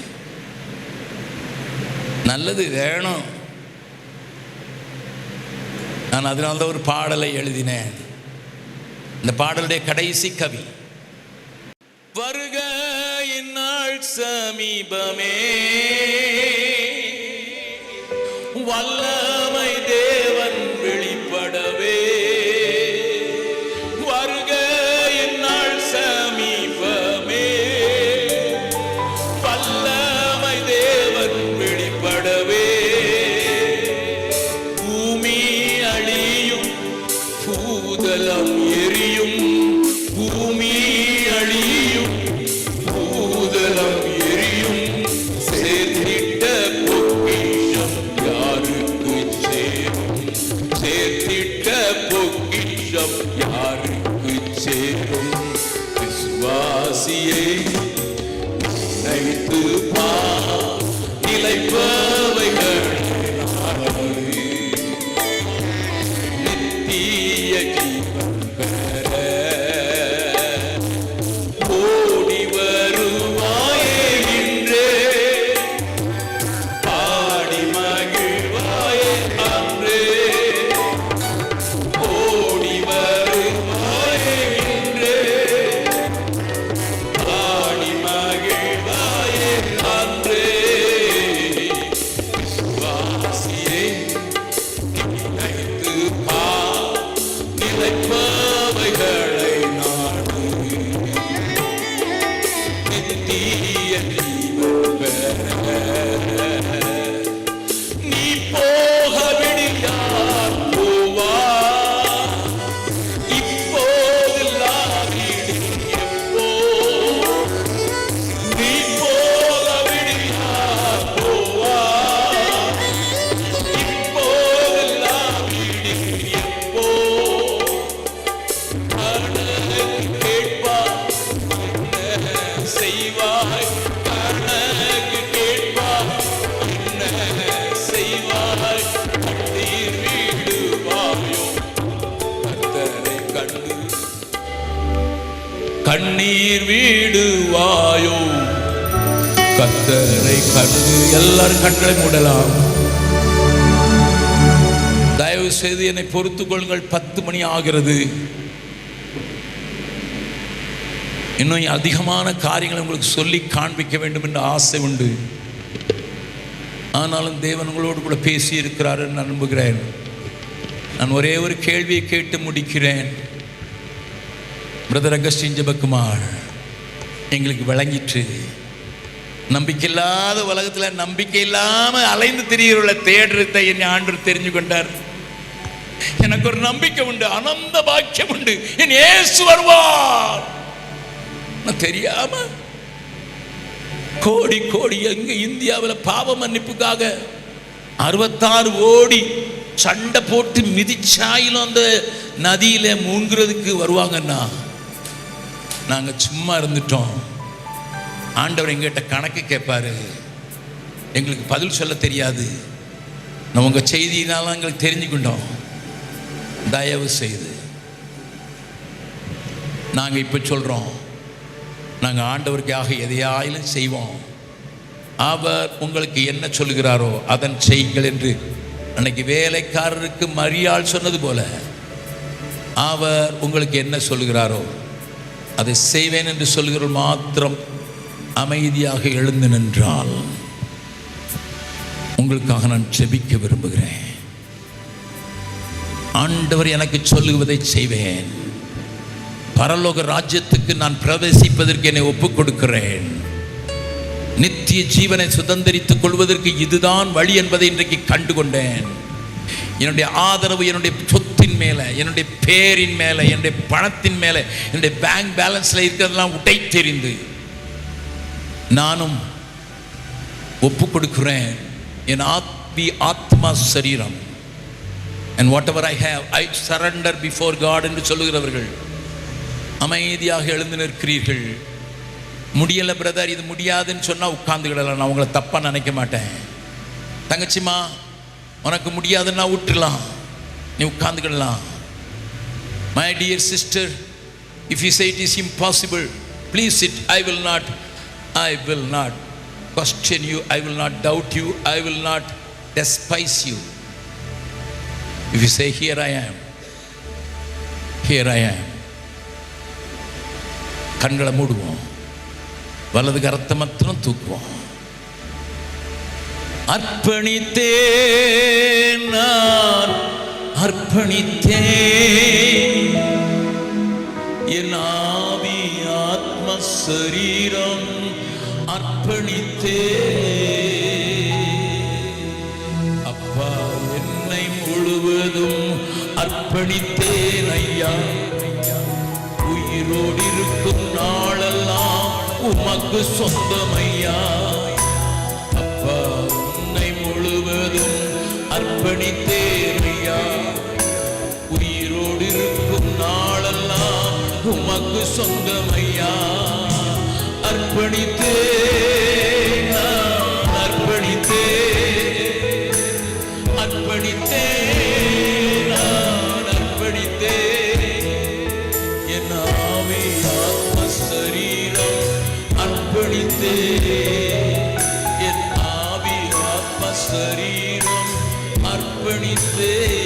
நல்லது வேணும். நான் அதனால தான் ஒரு பாடலை எழுதினேன். இந்த பாடலுடைய கடைசி கவி, வருக இந்நாள் சமீபமே, வல்லமை தேவன் வெளிப்படவே, வருக இந்நாள் சமீபமே, வல்லமை தேவன் வெளிப்படவே, பூமி அழியும் பூதலம் எரியும், பூமி அழியும் பூதலம் எரியும், சேர்த்திட்ட பொக்கிஷம் யாருக்கு சேரும், சேர்த்திட்ட பொக்கிஷம் யாருக்கு சேரும். விசுவாசியை நினைத்து பார், நிலைப்பவைகள் நித்திய ஜீவன் பெற ஓடி வருவாயே இன்றே, பாடி மகிழ்வாயே அன்றே, ஓடி வருவாயே இன்றே, பாடி மகிழ்வாயே அன்றே. விசுவாசியே நினைத்து பார், நிலைப்பவைகளை நாடு, நித்திய ஜீவன் பெற. நீ போகவிடில் யார் போவார்? இப்போதில்லாவிடில் எப்போ? நீ போகவிடில் யார் போவார்? இப்போதில்லாவிடில் எப்போ? கணக்கு கேட்பார், என்ன செய்வாய்? கணக்கு கேட்பார், என்ன செய்வாய்? கண்ணீர் விடுவாயோ கர்த்தரை கண்டு, கண்ணீர் விடுவாயோ கர்த்தரை கண்டு. எல்லாரும் கண்களை மூடலாம். தயவு செய்து என்னை பொறுத்துக் கொள்ளுங்கள். 10 மணி ஆகிறது. இன்னும் அதிகமான காரியங்களை உங்களுக்கு சொல்லி காண்பிக்க வேண்டும் என்ற ஆசை உண்டு. ஆனாலும் தேவன் உங்களோடு கூட பேசி இருக்கிறார் என்று நம்புகிறேன். நான் ஒரே ஒரு கேள்வியை கேட்டு முடிக்கிறேன். பிரதர் அகஸ்டின் ஜெபக்குமார், எங்களுக்கு விளங்கிற்று, நம்பிக்கை இல்லாத உலகத்தில் நம்பிக்கை இல்லாம அலைந்து திரிகிற தேடுறதை என் ஆண்டவர் தெரிஞ்சு கொண்டார். எனக்கு ஒரு நம்பிக்கை உண்டு, அனந்த பாக்கியம் உண்டு, என் இயேசு வருவார். தெரியாம கோடி கோடி எங்க இந்தியாவில் பாவ மன்னிப்புக்காக 66 ஓடி சண்டை போட்டு மிதிச்சாயிலும் அந்த நதியில மூழ்கிறதுக்கு வருவாங்கன்னா நாங்க சும்மா இருந்துட்டோம். ஆண்டவர் எங்கிட்ட கணக்கு கேட்பாரு, எங்களுக்கு பதில் சொல்ல தெரியாது. நம்ம உங்க செய்தியினால எங்களுக்கு தெரிஞ்சுக்கிட்டோம். தயவு செய்து நாங்க இப்ப சொல்றோம், நாங்க ஆண்டவருக்காக எதையாயிலும் செய்வோம். அவர் உங்களுக்கு என்ன சொல்லுகிறாரோ அதன் செய்யுங்கள் என்று அன்னைக்கு வேலைக்காரருக்கு மரியாள் சொன்னது போல அவர் உங்களுக்கு என்ன சொல்லுகிறாரோ அதை செய்வேன் என்று சொல்லுகிற மாத்திரம் அமைதியாக எழுந்து நின்றால் உங்களுக்காக நான் ஜெபிக்க விரும்புகிறேன். ஆண்டவர் எனக்கு சொல்லுவதை செய்வேன். பரலோக ராஜ்யத்துக்கு நான் பிரவேசிப்பதற்கு என்னை ஒப்புக் கொடுக்கிறேன். நித்திய ஜீவனை சுதந்திரித்துக் கொள்வதற்கு இதுதான் வழி என்பதை இன்றைக்கு கண்டுகொண்டேன். என்னுடைய ஆதரவு என்னுடைய சொத்தின் மேல, என்னுடைய பேரின் மேல, என்னுடைய பணத்தின் மேல, என்னுடைய பேங்க் பேலன்ஸ்ல இருக்கிறதெல்லாம் உடை தெரிந்து நானும் ஒப்பு கொடுக்கிறேன். என் ஆத்மா சரீரம் and whatever I have I surrender before God என்று சொல்லுகிறவர்கள் அமைதியாக எழுந்து நிற்கிறீர்கள். முடியல பிரதர், இது முடியாதுன்னு சொன்னா உட்கார்ந்துக்கிடலாம். நான் உங்களை தப்பா நினைக்க மாட்டேன். தங்கச்சிமா, உனக்கு முடியாதுன்னா விட்டுலாம், நீ உட்கார்ந்துக்கிடலாம். My dear sister, if you say it is impossible, please sit. I will not question you, I will not doubt you, I will not despise you. If you say here I am, கண்களை மூடுவோம், வலது கரத்தை மாத்திரம் தூக்குவோம். அர்ப்பணித்தேன், நான் அர்ப்பணித்தேன் என் ஆவி ஆத்ம சரீரம் அர்ப்பணித்தேன். அப்பா, என்னை முழுவதும் அர்ப்பணித்தேன் ஐயா. உயிரோடு இருக்கும் நாளெல்லாம் உமக்கு சொந்தம் ஐயா. அப்பா, உன்னை முழுவதும் அர்ப்பணித்தேன் ஐயா. உயிரோடு இருக்கும் நாளெல்லாம் உமக்கு சொந்தம் ஐயா. அர்ப்பணித்தேன், நான் அர்ப்பணித்தேன், அர்ப்பணித்தேன், நான் அர்ப்பணித்தேன் என் ஆவி ஆத்ம சரீரம் அர்ப்பணித்தேன். என் ஆவி ஆத்ம சரீரம் அர்ப்பணித்தேன்.